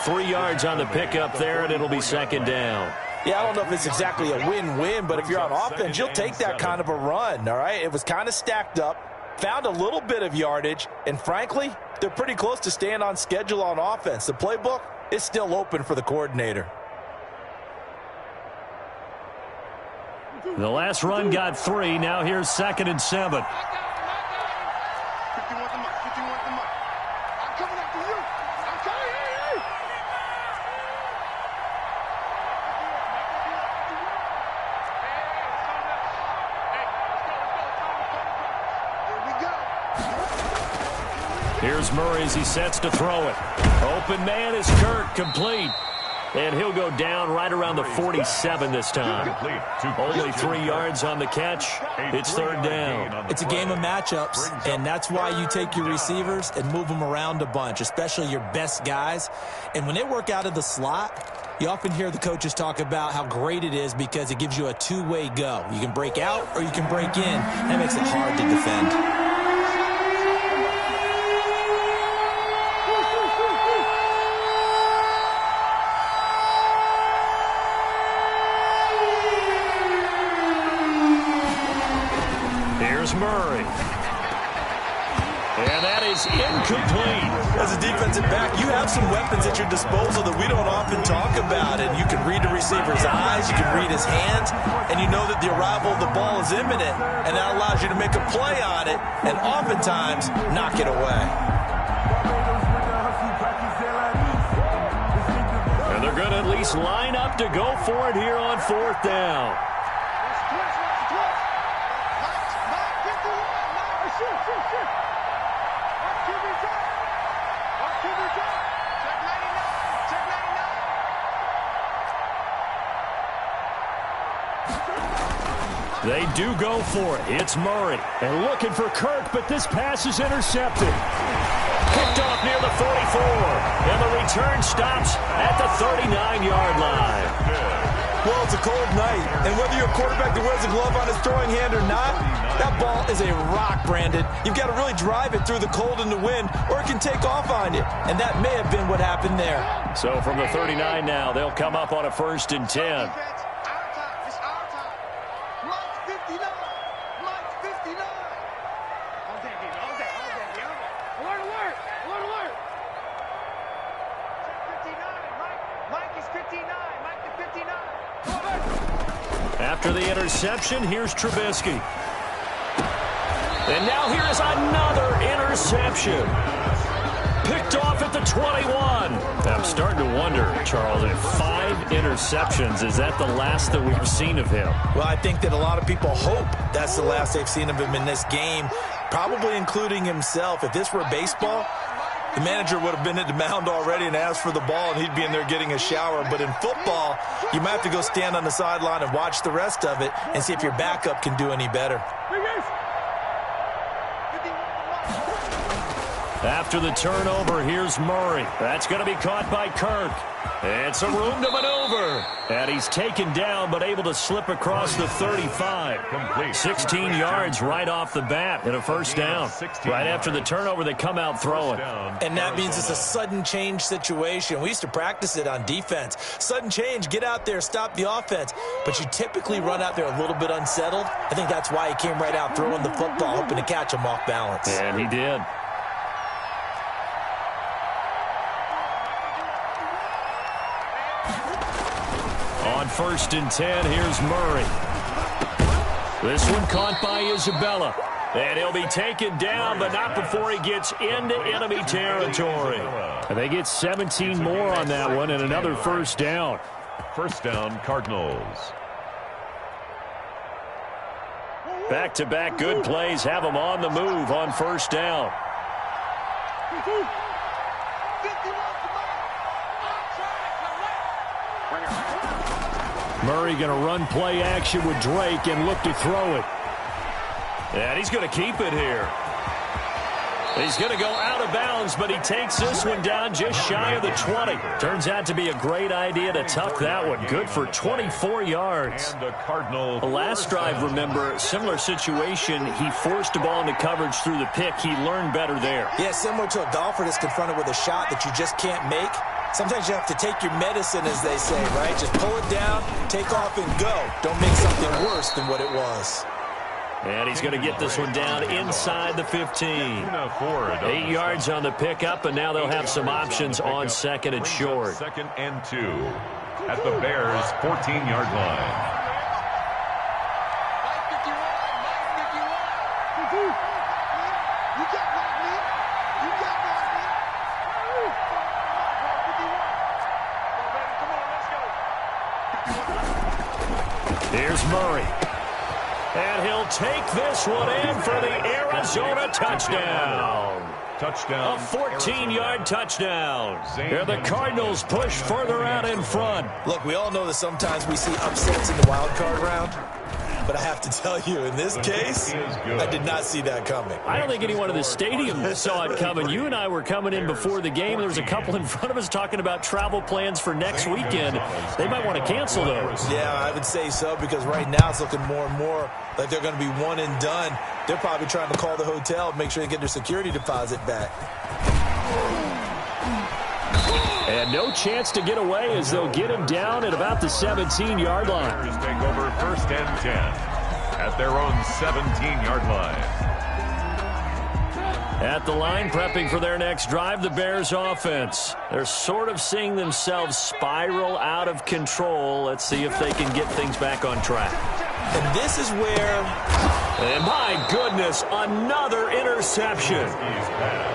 [SPEAKER 1] 3 yards on the pickup there, and it'll be second down.
[SPEAKER 3] Yeah, I don't know if it's exactly a win-win, but if you're on offense, you'll take that kind of a run, all right? It was kind of stacked up, found a little bit of yardage, and frankly, they're pretty close to staying on schedule on offense. The playbook is still open for the coordinator.
[SPEAKER 1] The last run got 3. Now here's 2nd and 7. Here's Murray as he sets to throw it. Open man is Kirk, complete. And he'll go down right around the 47 this time. Only 3 yards on the catch. It's third down.
[SPEAKER 3] It's a game of matchups, and that's why you take your receivers and move them around a bunch, especially your best guys. And when they work out of the slot, you often hear the coaches talk about how great it is because it gives you a two-way go. You can break out or you can break in. That makes it hard to defend.
[SPEAKER 1] Murray. And that is incomplete.
[SPEAKER 3] As a defensive back, you have some weapons at your disposal that we don't often talk about. And you can read the receiver's eyes, you can read his hands, and you know that the arrival of the ball is imminent. And that allows you to make a play on it and oftentimes knock it away.
[SPEAKER 1] And they're going to at least line up to go for it here on 4th down. They do go for it. It's Murray. And looking for Kirk, but this pass is intercepted. Picked off near the 44. And the return stops at the 39-yard line.
[SPEAKER 3] Well, it's a cold night. And whether you're a quarterback that wears a glove on his throwing hand or not, that ball is a rock, Brandon. You've got to really drive it through the cold and the wind, or it can take off on you. And that may have been what happened there.
[SPEAKER 1] So from the 39 now, they'll come up on a 1st and 10. After the interception, here's Trubisky. And now here is another interception. Picked off at the 21. I'm starting to wonder, Charles, if 5 interceptions, is that the last that we've seen of him?
[SPEAKER 3] Well, I think that a lot of people hope that's the last they've seen of him in this game, probably including himself. If this were baseball, the manager would have been at the mound already and asked for the ball, and he'd be in there getting a shower. But in football, you might have to go stand on the sideline and watch the rest of it and see if your backup can do any better.
[SPEAKER 1] After the turnover, here's Murray. That's going to be caught by Kirk. It's a room to maneuver. And he's taken down, but able to slip across the 35. 16 yards right off the bat and a first down. Right after the turnover, they come out throwing.
[SPEAKER 3] And that means it's a sudden change situation. We used to practice it on defense. Sudden change, get out there, stop the offense. But you typically run out there a little bit unsettled. I think that's why he came right out throwing the football, hoping to catch him off balance.
[SPEAKER 1] And he did. On 1st and 10, here's Murray. This one caught by Isabella. And he'll be taken down, but not before he gets into enemy territory. And they get 17 more on that one and another first down.
[SPEAKER 2] First down, Cardinals.
[SPEAKER 1] Back-to-back good plays have them on the move on first down. Murray going to run play action with Drake and look to throw it. And he's going to keep it here. He's going to go out of bounds, but he takes this one down just shy of the 20. Turns out to be a great idea to tuck that one. Good for 24 yards.
[SPEAKER 2] And the Cardinal.
[SPEAKER 1] The last drive, remember, similar situation. He forced the ball into coverage through the pick. He learned better there.
[SPEAKER 3] Yeah, similar to a golfer that's confronted with a shot that you just can't make. Sometimes you have to take your medicine, as they say, right? Just pull it down, take off, and go. Don't make something worse than what it was.
[SPEAKER 1] And he's going to get this one down inside the 15. 8 yards on the pickup, and now they'll have some options on second and short.
[SPEAKER 2] 2nd and 2 at the Bears' 14-yard line.
[SPEAKER 1] Here's Murray. And he'll take this one in for the Arizona touchdown.
[SPEAKER 2] Touchdown.
[SPEAKER 1] A 14-yard touchdown. Here the Cardinals push further out in front.
[SPEAKER 3] Look, we all know that sometimes we see upsets in the wild card round. But I have to tell you, in this case, I did not see that coming.
[SPEAKER 1] I don't think anyone in the stadium saw it coming. You and I were coming in before the game. There was a couple in front of us talking about travel plans for next weekend. They might want to cancel those.
[SPEAKER 3] Yeah, I would say so, because right now it's looking more and more like they're going to be one and done. They're probably trying to call the hotel and make sure they get their security deposit back.
[SPEAKER 1] And no chance to get away as they'll get him down at about the 17-yard line.
[SPEAKER 2] Bears take over 1st and 10 at their own 17-yard line.
[SPEAKER 1] At the line, prepping for their next drive, the Bears offense. They're sort of seeing themselves spiral out of control. Let's see if they can get things back on track.
[SPEAKER 3] And this is where...
[SPEAKER 1] And my goodness, another interception.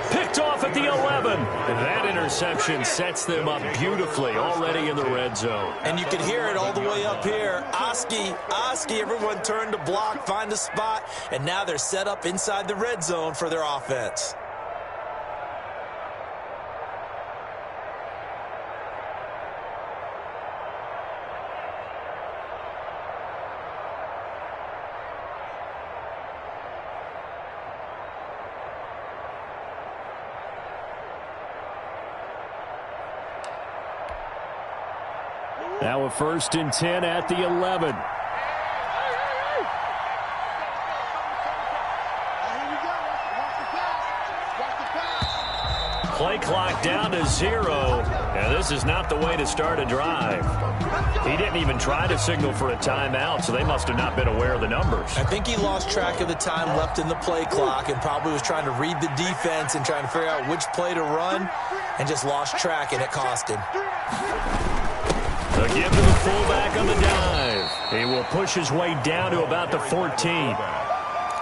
[SPEAKER 1] Picked off at the 11. And that interception sets them up beautifully already in the red zone.
[SPEAKER 3] And you can hear it all the way up here. Oski, everyone turned to block, find a spot, and now they're set up inside the red zone for their offense.
[SPEAKER 1] Now a 1st and 10 at the 11. Play clock down to 0. And this is not the way to start a drive. He didn't even try to signal for a timeout, so they must have not been aware of the numbers.
[SPEAKER 3] I think he lost track of the time left in the play clock and probably was trying to read the defense and trying to figure out which play to run and just lost track, and it cost him.
[SPEAKER 1] The give to the fullback on the dive. He will push his way down to about the 14.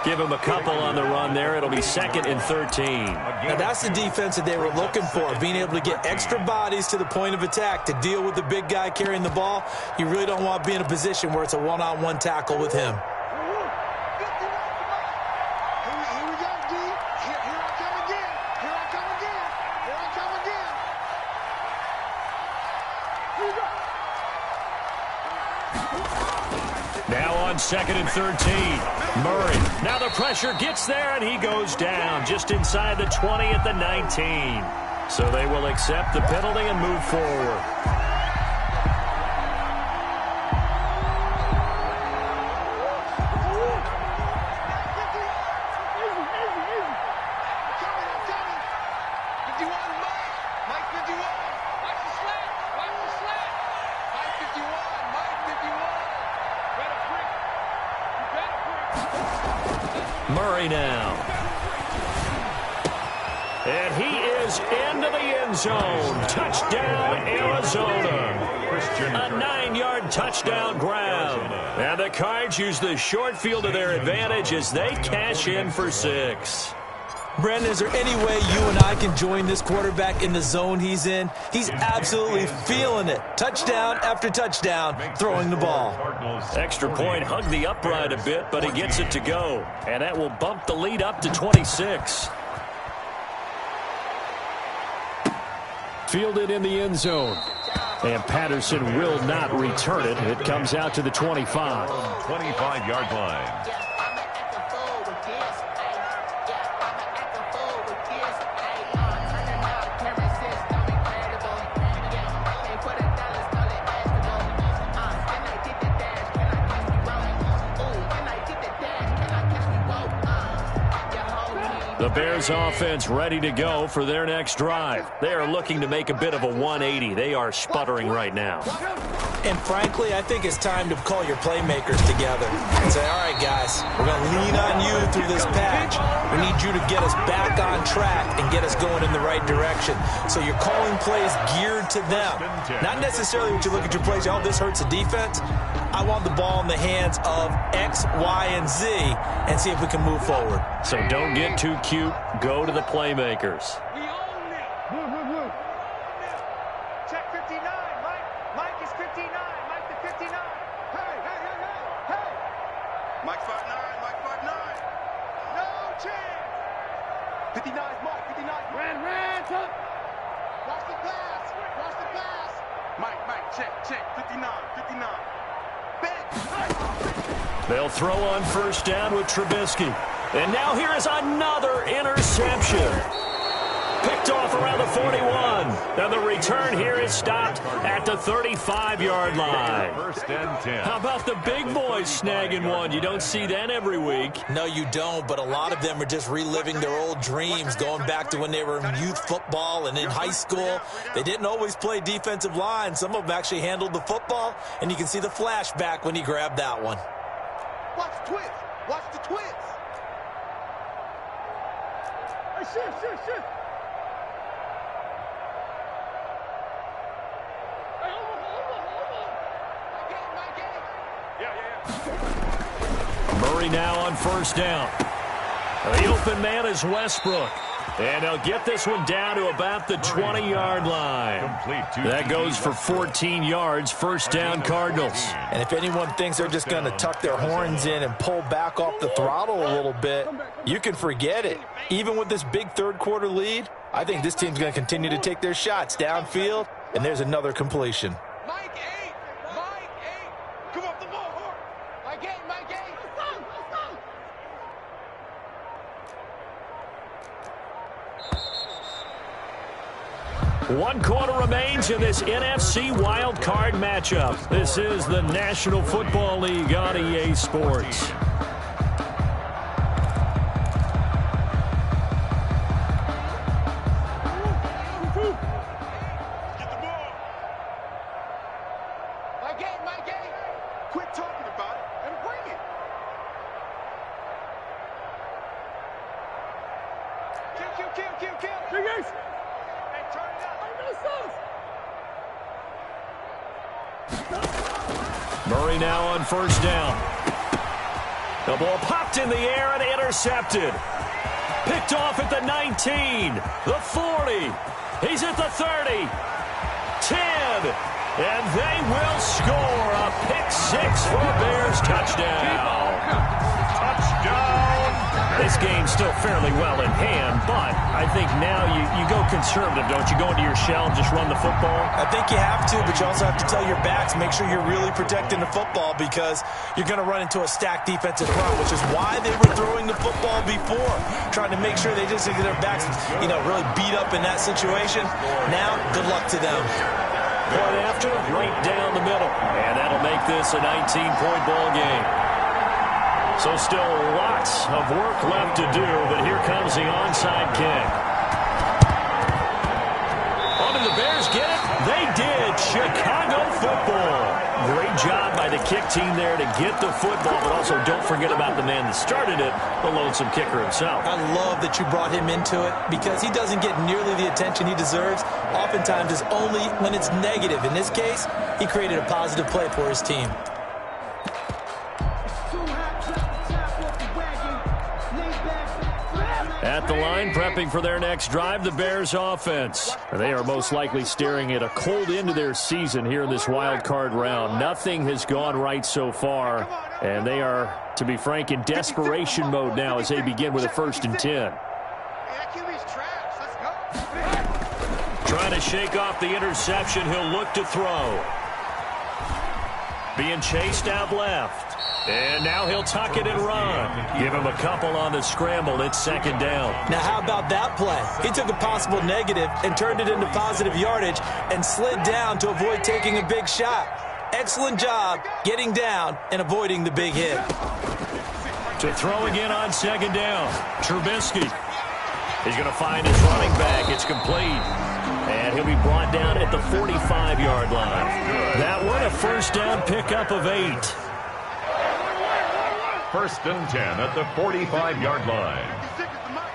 [SPEAKER 1] Give him a couple on the run there. It'll be 2nd and 13.
[SPEAKER 3] Now that's the defense that they were looking for, being able to get extra bodies to the point of attack to deal with the big guy carrying the ball. You really don't want to be in a position where it's a one-on-one tackle with him.
[SPEAKER 4] Here we go, D. Here I come again. Here I come again.
[SPEAKER 1] 2nd and 13. Murray. Now the pressure gets there, and he goes down just inside the 20 at the 19. So they will accept the penalty and move forward. Murray now. And he is into the end zone. Touchdown, Arizona. A 9-yard touchdown grab. And the Cards use the short field to their advantage as they cash in for 6.
[SPEAKER 3] Brandon, is there any way you and I can join this quarterback in the zone he's in? He's absolutely feeling it. Touchdown after touchdown, throwing the ball.
[SPEAKER 1] Extra point hugged the upright a bit, but he gets it to go. And that will bump the lead up to 26. Fielded in the end zone. And Patterson will not return it. It comes out to the 25.
[SPEAKER 2] 25-yard line.
[SPEAKER 1] The Bears offense ready to go for their next drive. They are looking to make a bit of a 180. They are sputtering right now.
[SPEAKER 3] And frankly, I think it's time to call your playmakers together and say, all right, guys, we're going to lean on you through this patch. We need you to get us back on track and get us going in the right direction. So you're calling plays geared to them. Not necessarily what you look at your plays, oh, this hurts the defense. I want the ball in the hands of X, Y, and Z and see if we can move forward.
[SPEAKER 1] So don't get too cute. Go to the playmakers.
[SPEAKER 4] We own it. Check 59. Mike is 59. Mike the 59. Hey. Mike 5'9". Mike 5'9". No chance. 59 is Mike. 59 is Mike. Ran. Watch the pass. Mike, check. 59.
[SPEAKER 1] They'll throw on first down with Trubisky. And now here is another interception. Picked off around the 41. And the return here is stopped at the 35-yard line.
[SPEAKER 2] First and 10.
[SPEAKER 1] How about the big boys snagging one? You don't see that every week.
[SPEAKER 3] No, you don't, but a lot of them are just reliving their old dreams, going back to when they were in youth football and in high school. They didn't always play defensive line. Some of them actually handled the football, and you can see the flashback when he grabbed that one.
[SPEAKER 4] Watch the twist. Hey, shift.
[SPEAKER 1] Murray now on first down. The open man is Westbrook. And they'll get this one down to about the 20-yard line. That goes for 14 yards. First down, Cardinals.
[SPEAKER 3] And if anyone thinks they're just going to tuck their horns in and pull back off the throttle a little bit, you can forget it. Even with this big third-quarter lead, I think this team's going to continue to take their shots downfield, and there's another completion.
[SPEAKER 4] Mike 8. Come off the ball, Hort. Mike 8.
[SPEAKER 1] One quarter remains in this NFC Wild Card matchup. This is the National Football League on EA Sports.
[SPEAKER 4] Mike 8. Quit talking about it and bring it. Kill. Big Ace. Hey, turn it up.
[SPEAKER 1] Murray now on first down. The ball popped in the air and intercepted. Picked off at the 19, the 40. He's at the 30, 10, and they will score a pick-6 for a Bears touchdown.
[SPEAKER 2] Touchdown.
[SPEAKER 1] This game's still fairly well in hand, but I think now you go conservative, don't you? Go into your shell and just run the football?
[SPEAKER 3] I think you have to, but you also have to tell your backs, make sure you're really protecting the football because you're going to run into a stacked defensive front, which is why they were throwing the football before, trying to make sure they just get their backs, really beat up in that situation. Now, good luck to them.
[SPEAKER 1] Point after, right down the middle. And that'll make this a 19-point ball game. So still lots of work left to do, but here comes the onside kick. Oh, did the Bears get it? They did. Chicago football. Great job by the kick team there to get the football, but also don't forget about the man that started it, the lonesome kicker himself.
[SPEAKER 3] I love that you brought him into it because he doesn't get nearly the attention he deserves. Oftentimes it's only when it's negative. In this case, he created a positive play for his team.
[SPEAKER 1] At the line, prepping for their next drive, the Bears offense. They are most likely staring at a cold end to their season here in this wild card round. Nothing has gone right so far, and they are, to be frank, in desperation mode now as they begin with a 1st and 10. Trying to shake off the interception, he'll look to throw. Being chased out left. And now he'll tuck it and run. Give him a couple on the scramble. It's 2nd down.
[SPEAKER 3] Now, how about that play? He took a possible negative and turned it into positive yardage and slid down to avoid taking a big shot. Excellent job getting down and avoiding the big hit.
[SPEAKER 1] To throw again on 2nd down. Trubisky. He's going to find his running back. It's complete. And he'll be brought down at the 45-yard line. That one, a 1st down pickup of 8.
[SPEAKER 2] 1st and 10 at the 45-yard line.
[SPEAKER 4] 56 is the mic.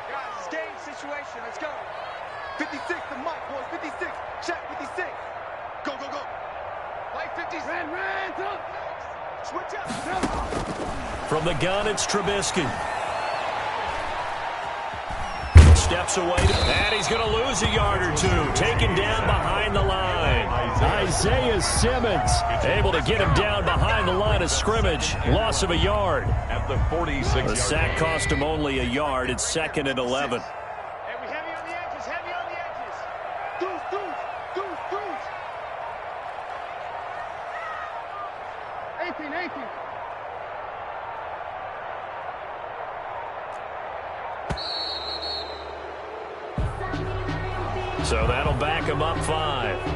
[SPEAKER 4] Guys, it's game situation. Let's go. 56 the mic, boys. 56. Check 56. Go, go, go. Like 50. Ran. Switch up.
[SPEAKER 1] From the gun, it's Trubisky. Steps away, and he's going to lose a yard or two. Taken down behind the line. Isaiah Simmons able to get him down behind the line of scrimmage. Loss of a yard.
[SPEAKER 2] At the 46-yard
[SPEAKER 1] The sack cost him only a yard. It's 2nd and 11.
[SPEAKER 4] Hey, we heavy on the edges. Heavy on the edges. Deuce. 18.
[SPEAKER 1] So that'll back him up 5.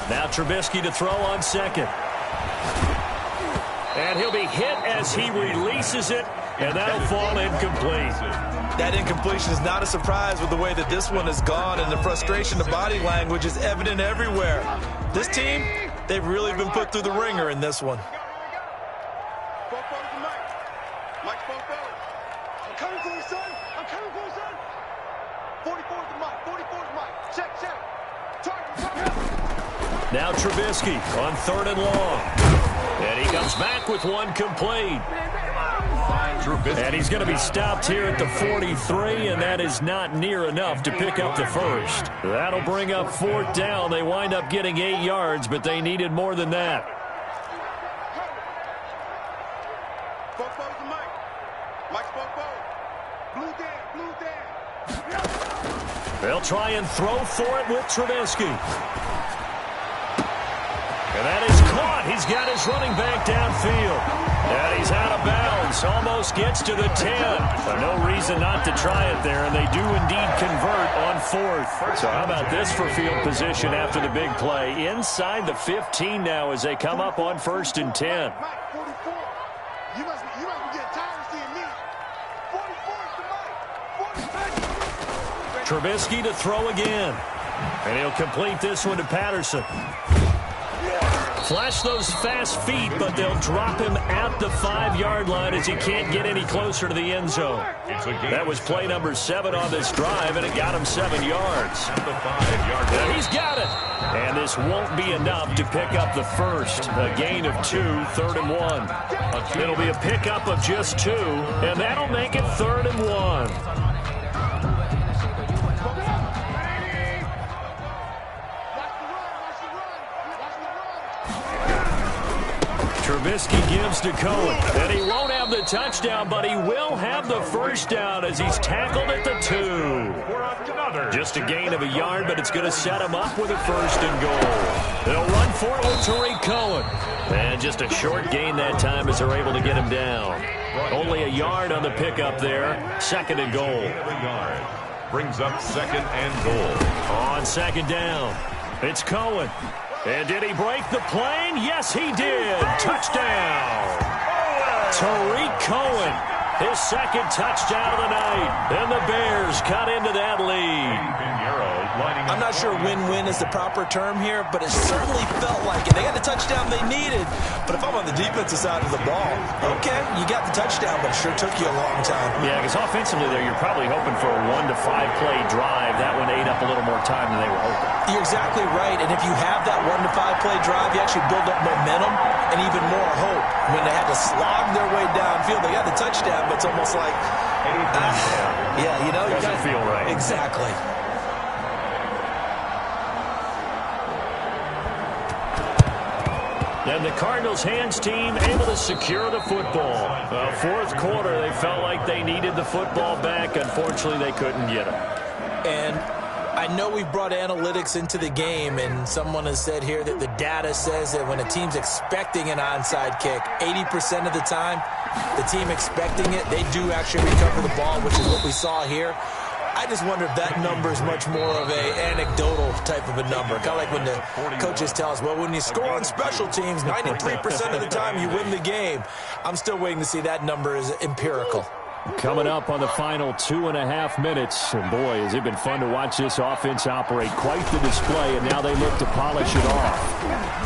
[SPEAKER 1] Now Trubisky to throw on 2nd. And he'll be hit as he releases it, and that'll fall incomplete.
[SPEAKER 3] That incompletion is not a surprise with the way that this one has gone, and the frustration, the body language is evident everywhere. This team, they've really been put through the ringer in this one.
[SPEAKER 4] I'm coming for you, son. 44's the mic. 44's mic. Check. Target.
[SPEAKER 1] Now Trubisky on 3rd and long. And he comes back with one complete. And he's going to be stopped here at the 43, and that is not near enough to pick up the 1st. That'll bring up 4th down. They wind up getting 8 yards, but they needed more than that. They'll try and throw for it with Trubisky. And that is caught. He's got his running back downfield. And he's out of bounds. Almost gets to the 10. No reason not to try it there, and they do indeed convert on 4th. So how about this for field position after the big play? Inside the 15 now as they come up on 1st and 10.
[SPEAKER 4] You must be getting tired of seeing me. 44 is the mic.
[SPEAKER 1] Trubisky to throw again. And he'll complete this one to Patterson. Flash those fast feet, but they'll drop him at the 5-yard line as he can't get any closer to the end zone. That was play number 7 on this drive, and it got him 7 yards.
[SPEAKER 2] At the 5-yard line.
[SPEAKER 1] And he's got it. And this won't be enough to pick up the first. A gain of 2, 3rd and 1. It'll be a pickup of just 2, and that'll make it 3rd and 1. Trubisky gives to Cohen, and he won't have the touchdown, but he will have the first down as he's tackled at the 2. Just a gain of a yard, but it's going to set him up with a 1st and goal. They'll run for it with Tariq Cohen. And just a short gain that time as they're able to get him down. Only a yard on the pickup there. 2nd and goal.
[SPEAKER 2] Brings up 2nd and goal.
[SPEAKER 1] On 2nd down, it's Cohen. And did he break the plane? Yes, he did. Touchdown. Tariq Cohen, his 2nd touchdown of the night. And the Bears cut into that lead.
[SPEAKER 3] I'm not sure win-win is the proper term here, but it certainly felt like it. They got the touchdown they needed, but if I'm on the defensive side of the ball, okay, you got the touchdown, but it sure took you a long time.
[SPEAKER 1] Yeah, because offensively there, you're probably hoping for a 1 to 5 play drive. That one ate up a little more time than they were hoping.
[SPEAKER 3] You're exactly right, and if you have that 1 to 5 play drive, you actually build up momentum and even more hope. When they had to slog their way downfield, they got the touchdown, but it's almost like, yeah, you know,
[SPEAKER 1] doesn't feel right.
[SPEAKER 3] Exactly.
[SPEAKER 1] And the Cardinals' hands team able to secure the football. 4th quarter, they felt like they needed the football back. Unfortunately, they couldn't get it.
[SPEAKER 3] And I know we've brought analytics into the game, and someone has said here that the data says that when a team's expecting an onside kick, 80% of the time, the team expecting it, they do actually recover the ball, which is what we saw here. I just wonder if that number is much more of a anecdotal type of a number. Kind of like when the coaches tell us, well, when you score on special teams, 93% of the time you win the game. I'm still waiting to see that number is empirical.
[SPEAKER 1] Coming up on the final 2.5 minutes. And boy, has it been fun to watch this offense operate. Quite the display, and now they look to polish it off.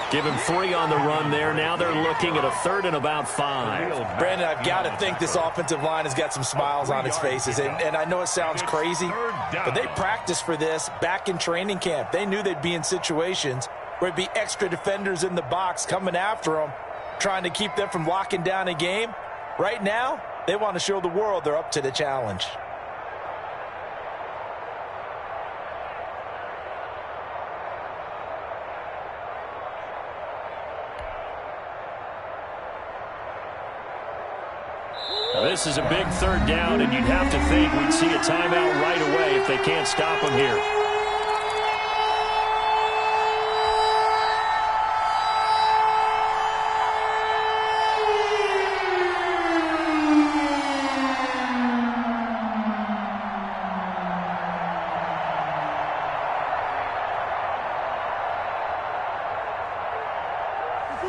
[SPEAKER 1] Give him 3 on the run there. Now they're looking at a 3rd and about 5.
[SPEAKER 3] Brandon, I've got to think this offensive line has got some smiles on its faces. And I know it sounds crazy, but they practiced for this back in training camp. They knew they'd be in situations where it'd be extra defenders in the box coming after them, trying to keep them from locking down a game. Right now, they want to show the world they're up to the challenge.
[SPEAKER 1] This is a big 3rd down, and you'd have to think we'd see a timeout right away if they can't stop them here.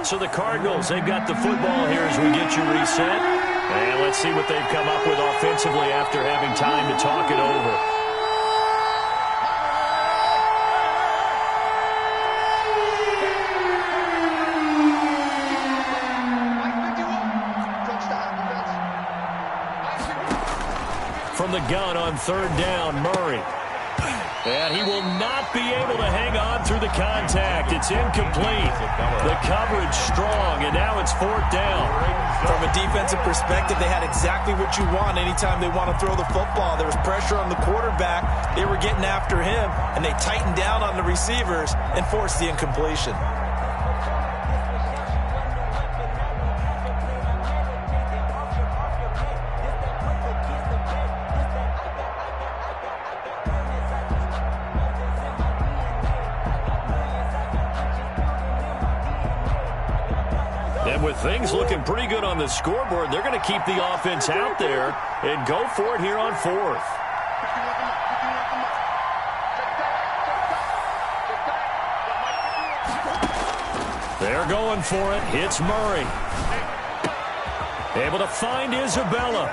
[SPEAKER 1] So the Cardinals, they've got the football here as we get you reset. And let's see what they've come up with offensively after having time to talk it over. From the gun on 3rd down, Murray. And he will not be able to hang on through the contact. It's incomplete. The coverage strong, and now it's 4th down.
[SPEAKER 3] From a defensive perspective, they had exactly what you want anytime they want to throw the football. There was pressure on the quarterback. They were getting after him, and they tightened down on the receivers and forced the incompletion.
[SPEAKER 1] And with things looking pretty good on the scoreboard, they're going to keep the offense out there and go for it here on 4th. They're going for it. It's Murray. Able to find Isabella.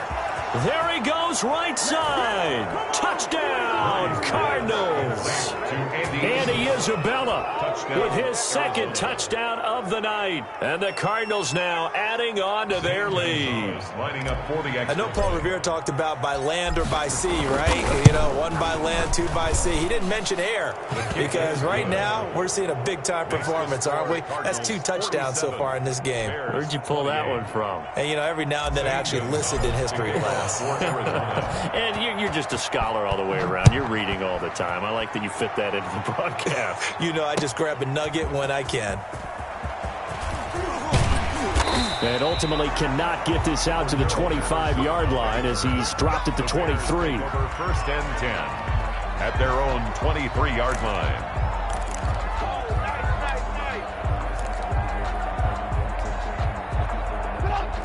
[SPEAKER 1] There he goes, right side. Touchdown, Cardinals. And he Isabella with his second touchdown of the night. And the Cardinals now adding on to their lead.
[SPEAKER 2] Lining up for the
[SPEAKER 3] I know Paul Revere talked about by land or by sea, right? You know, 1 by land, 2 by sea. He didn't mention air because right now we're seeing a big-time performance, aren't we? That's 2 touchdowns so far in this game.
[SPEAKER 1] Where'd you pull that one from?
[SPEAKER 3] And, you know, every now and then I actually listened in history class.
[SPEAKER 1] And you're just a scholar all the way around. You're reading all the time. I like that you fit that into the broadcast.
[SPEAKER 3] You know, I just grab a nugget when I can.
[SPEAKER 1] And ultimately cannot get this out to the 25-yard line as he's dropped at the 23.
[SPEAKER 2] First and 10 at their own 23-yard line.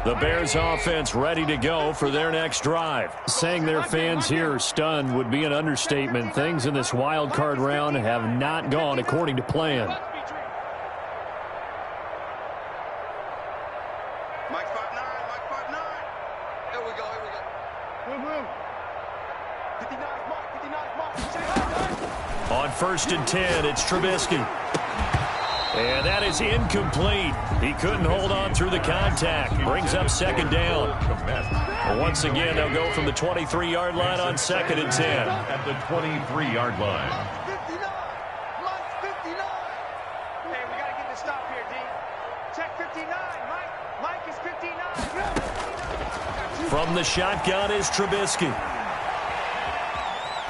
[SPEAKER 1] The Bears offense ready to go for their next drive. Saying their fans here are stunned would be an understatement. Things in this wild card round have not gone according to plan.
[SPEAKER 4] Mike 5'9", Mike 5'9". Here we go, here we go. 59 Mike.
[SPEAKER 1] On 1st and 10, it's Trubisky. And that is incomplete. He couldn't hold on through the contact. Brings up 2nd down. Once again, they'll go from the 23-yard line on 2nd and 10.
[SPEAKER 2] At the 23-yard line.
[SPEAKER 4] 59. Mike 59. Hey, we got to get the stop here, D. Check 59. Mike is 59.
[SPEAKER 1] From the shotgun is Trubisky.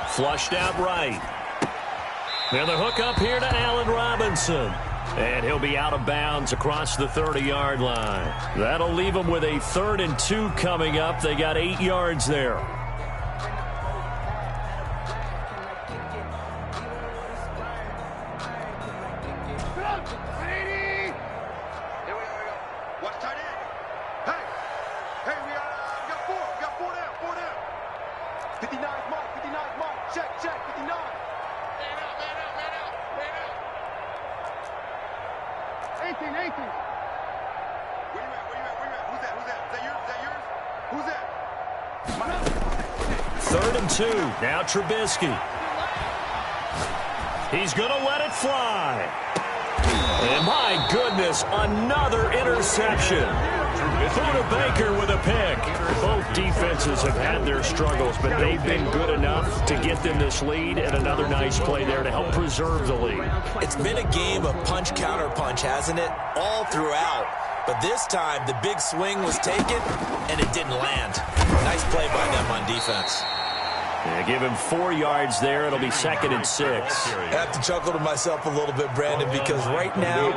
[SPEAKER 1] Flushed out right. And the hook up here to Allen Robinson. And he'll be out of bounds across the 30-yard line. That'll leave them with a 3rd and 2 coming up. They got 8 yards there.
[SPEAKER 4] Watch tight end. Hey, we got 4. We got 4 down. 59 Mike. Check 59. Man out. 18. Where you at? Who's that? Is that yours? Who's that?
[SPEAKER 1] 3rd and 2. Now Trubisky. He's going to let it fly. And my goodness, another interception. Buda Baker with a pick. Both defenses have had their struggles, but they've been good enough to get them this lead, and another nice play there to help preserve the lead.
[SPEAKER 3] It's been a game of punch-counter-punch, hasn't it? All throughout. But this time, the big swing was taken, and it didn't land. Nice play by them on defense.
[SPEAKER 1] Yeah, give him 4 yards there. It'll be 2nd and 6.
[SPEAKER 3] I have to chuckle to myself a little bit, Brandon, because right now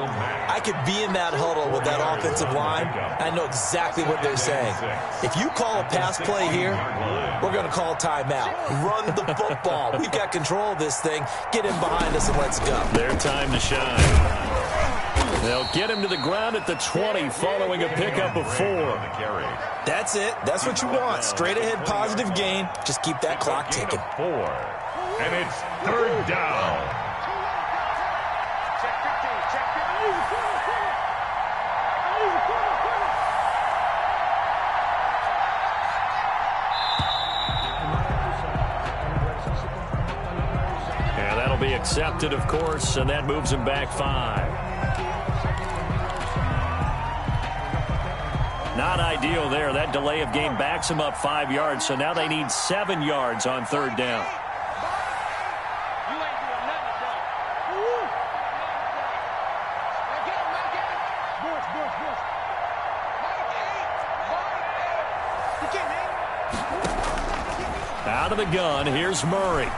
[SPEAKER 3] I could be in that huddle with that offensive line. I know exactly what they're saying. If you call a pass play here, we're going to call a timeout. Run the football. We've got control of this thing. Get him behind us and let's go.
[SPEAKER 1] Their time to shine. They'll get him to the ground at the 20 following a pickup of 4.
[SPEAKER 3] That's it. That's what you want. Straight ahead positive gain. Just keep that clock ticking.
[SPEAKER 2] 4. And it's 3rd down.
[SPEAKER 4] Check 15.
[SPEAKER 1] And that'll be accepted, of course, and that moves him back 5. Not ideal there. That delay of game backs them up 5 yards, so now they need 7 yards on 3rd down.
[SPEAKER 4] You ain't doing nothing, bro. Get him. Bush. You can't hang.
[SPEAKER 1] Out of the gun, here's Murray.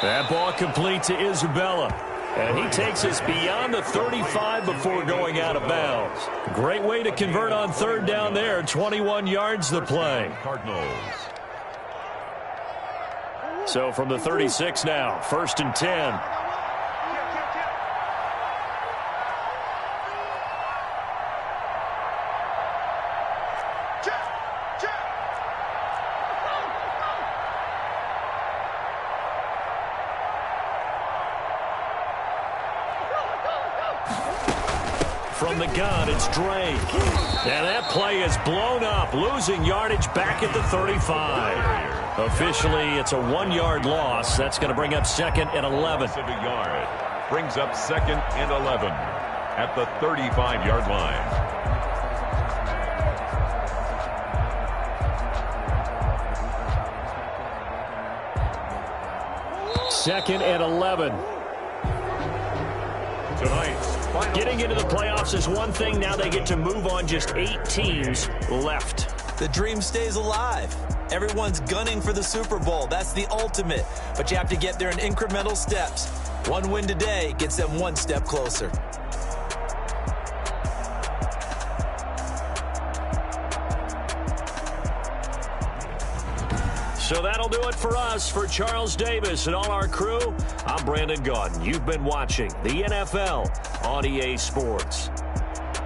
[SPEAKER 1] That ball complete to Isabella. And he takes us beyond the 35 before going out of bounds. Great way to convert on 3rd down there. 21 yards the play.
[SPEAKER 2] Cardinals.
[SPEAKER 1] So from the 36 now, 1st and 10. From the gun, it's Drake. And that play is blown up, losing yardage back at the 35. Officially, it's a 1-yard loss. That's going to bring up 2nd and 11.
[SPEAKER 2] Of a yard. Brings up 2nd and 11 at the 35-yard line.
[SPEAKER 1] Second and 11.
[SPEAKER 2] Tonight's final.
[SPEAKER 1] Getting into the playoffs is one thing. Now they get to move on. Just 8 teams left.
[SPEAKER 3] The dream stays alive. Everyone's gunning for the Super Bowl. That's the ultimate. But you have to get there in incremental steps. One win today gets them one step closer.
[SPEAKER 1] So that'll do it for us. For Charles Davis and all our crew, I'm Brandon Gaudin. You've been watching the NFL on EA Sports.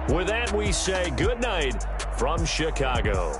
[SPEAKER 1] With that, we say good night from Chicago.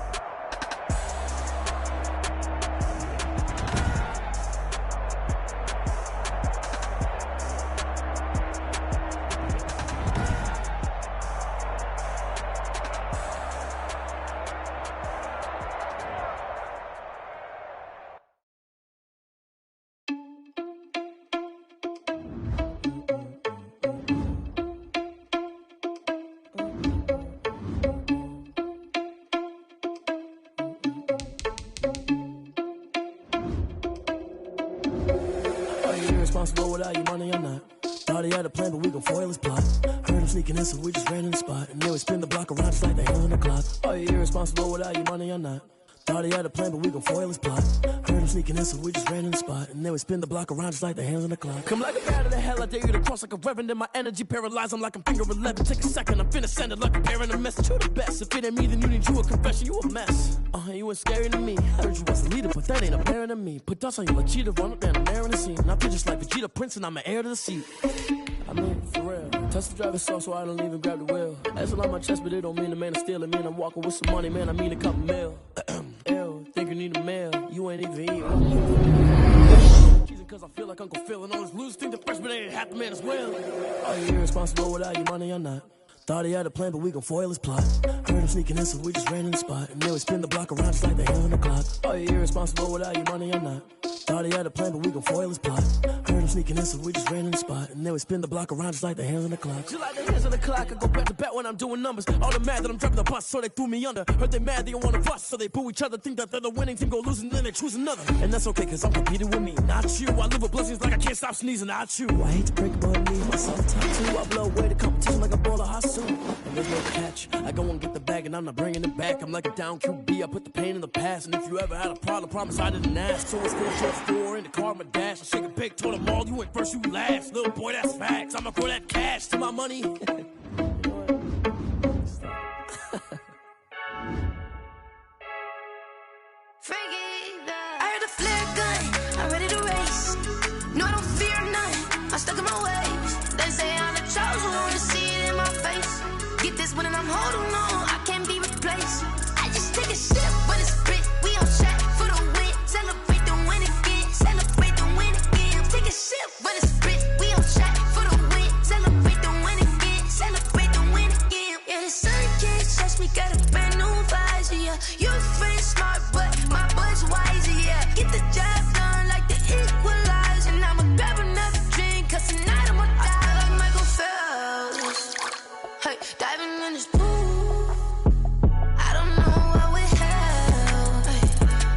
[SPEAKER 5] Responsible without your money or not. Thought he had a plan, but we gon' foil his plot. Heard him sneaking in, so we just ran in the spot. And then we spin the block around just like the hands on the clock. Are you irresponsible without your money or not? Thought he had a plan, but we gon' foil his plot. Heard him sneaking in, so we just ran in the spot. And then we spin the block around just like the hands on the clock. Come like a bat of the hell, I dare you to cross like a reverend. In my energy paralyzed, I'm like I'm finger 11. Take a second, I'm finna send it like a parent a message to the best. If it ain't me, then you need you a confession, you a mess. You ain't scary to me. Heard you was a leader, but that ain't apparent to me. Put dust on you like cheetah, run up down the air in the scene. I feel just like Vegeta Prince, and I'm an heir to the seat. I mean, for real. Touch the driver's sauce, so I don't even grab the wheel. That's on my chest, but it don't mean the man is stealing. Man, I'm walking with some money, man, I mean a couple mil. Ew, think you need a mail. You ain't even eating. Cause I feel like Uncle Phil and all his losers think the freshman ain't half the man as well. Are you irresponsible without your money or not? Thought he had a plan, but we gon' foil his plot. Heard him sneaking in, so we just ran in the spot. And then we spin the block around just like the hands on the clock. Are you irresponsible without your money or not? Thought he had a plan, but we gon' foil his plot. Heard him sneaking in, so we just ran in the spot. And then we spin the block around just like the hands on the clock. Just like the hands on the clock, I go back to back when I'm doing numbers. All the mad that I'm driving the bus, so they threw me under. Heard they mad, they don't wanna bust, so they boo each other. Think that they're the winning team, go losing, then they choose another. And that's okay, cause I'm competing with me, not you. I live with blessings like I can't stop sneezing, not you. I hate to break it, but I need myself top two. I blow away the competition like a ball of hot soup. And there's no catch. I go and get the bag and I'm not bringing it back. I'm like a down QB, I put the pain in the past. And if you ever had a problem, promise I didn't ask. So it's 4 in the car, my dash. I shake a big, told them all, you ain't first, you last. Little boy, that's facts. I'ma throw that cash to my money.
[SPEAKER 6] I heard a flare gun, I'm ready to race. No, I don't fear none, I'm stuck in my ways. They say I'm the chosen one, to see it in my face. Get this one and I'm holding on, I can't be replaced. I just take a sip, but it's spit. We on track for the win. Celebrate the win again, celebrate the win again. Take a sip, but it's spit. We on track for the win. Celebrate the win again, celebrate the win again. Yeah, the sun can't touch me, got a brand new visor, yeah. Your friend's smart, but my bud's wiser, yeah. Get the job done like the equalizer. And I'ma grab another drink, cause tonight I'ma die like Michael Phelps. Hey, diving in this pool, I don't know what would help. Hey,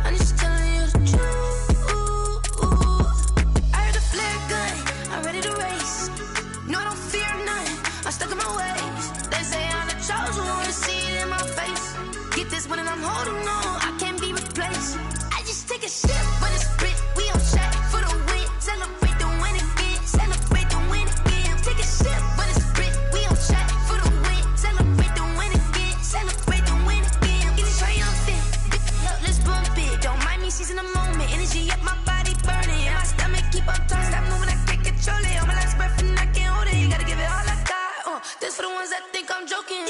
[SPEAKER 6] I'm just telling you the truth. I heard a flare gun, I'm ready to race. No, I don't fear none, I'm stuck in my ways. They say I'm the chosen one, to see it in my face. Get this one and I'm holding on, I can't be replaced. I just take a sip, but it's spit. We on track for the win. Celebrate the win again, celebrate the win again. Take a sip, but it's spit. We on track for the win. Celebrate the win again, celebrate the win again. Get it triumphant, look, let's bump it. Don't mind me seizing the moment. Energy up, my body burning. And my stomach keep up turning. Stop moving, I can't control it. On my last breath and I can't hold it. You gotta give it all I got. This for the ones that think I'm joking.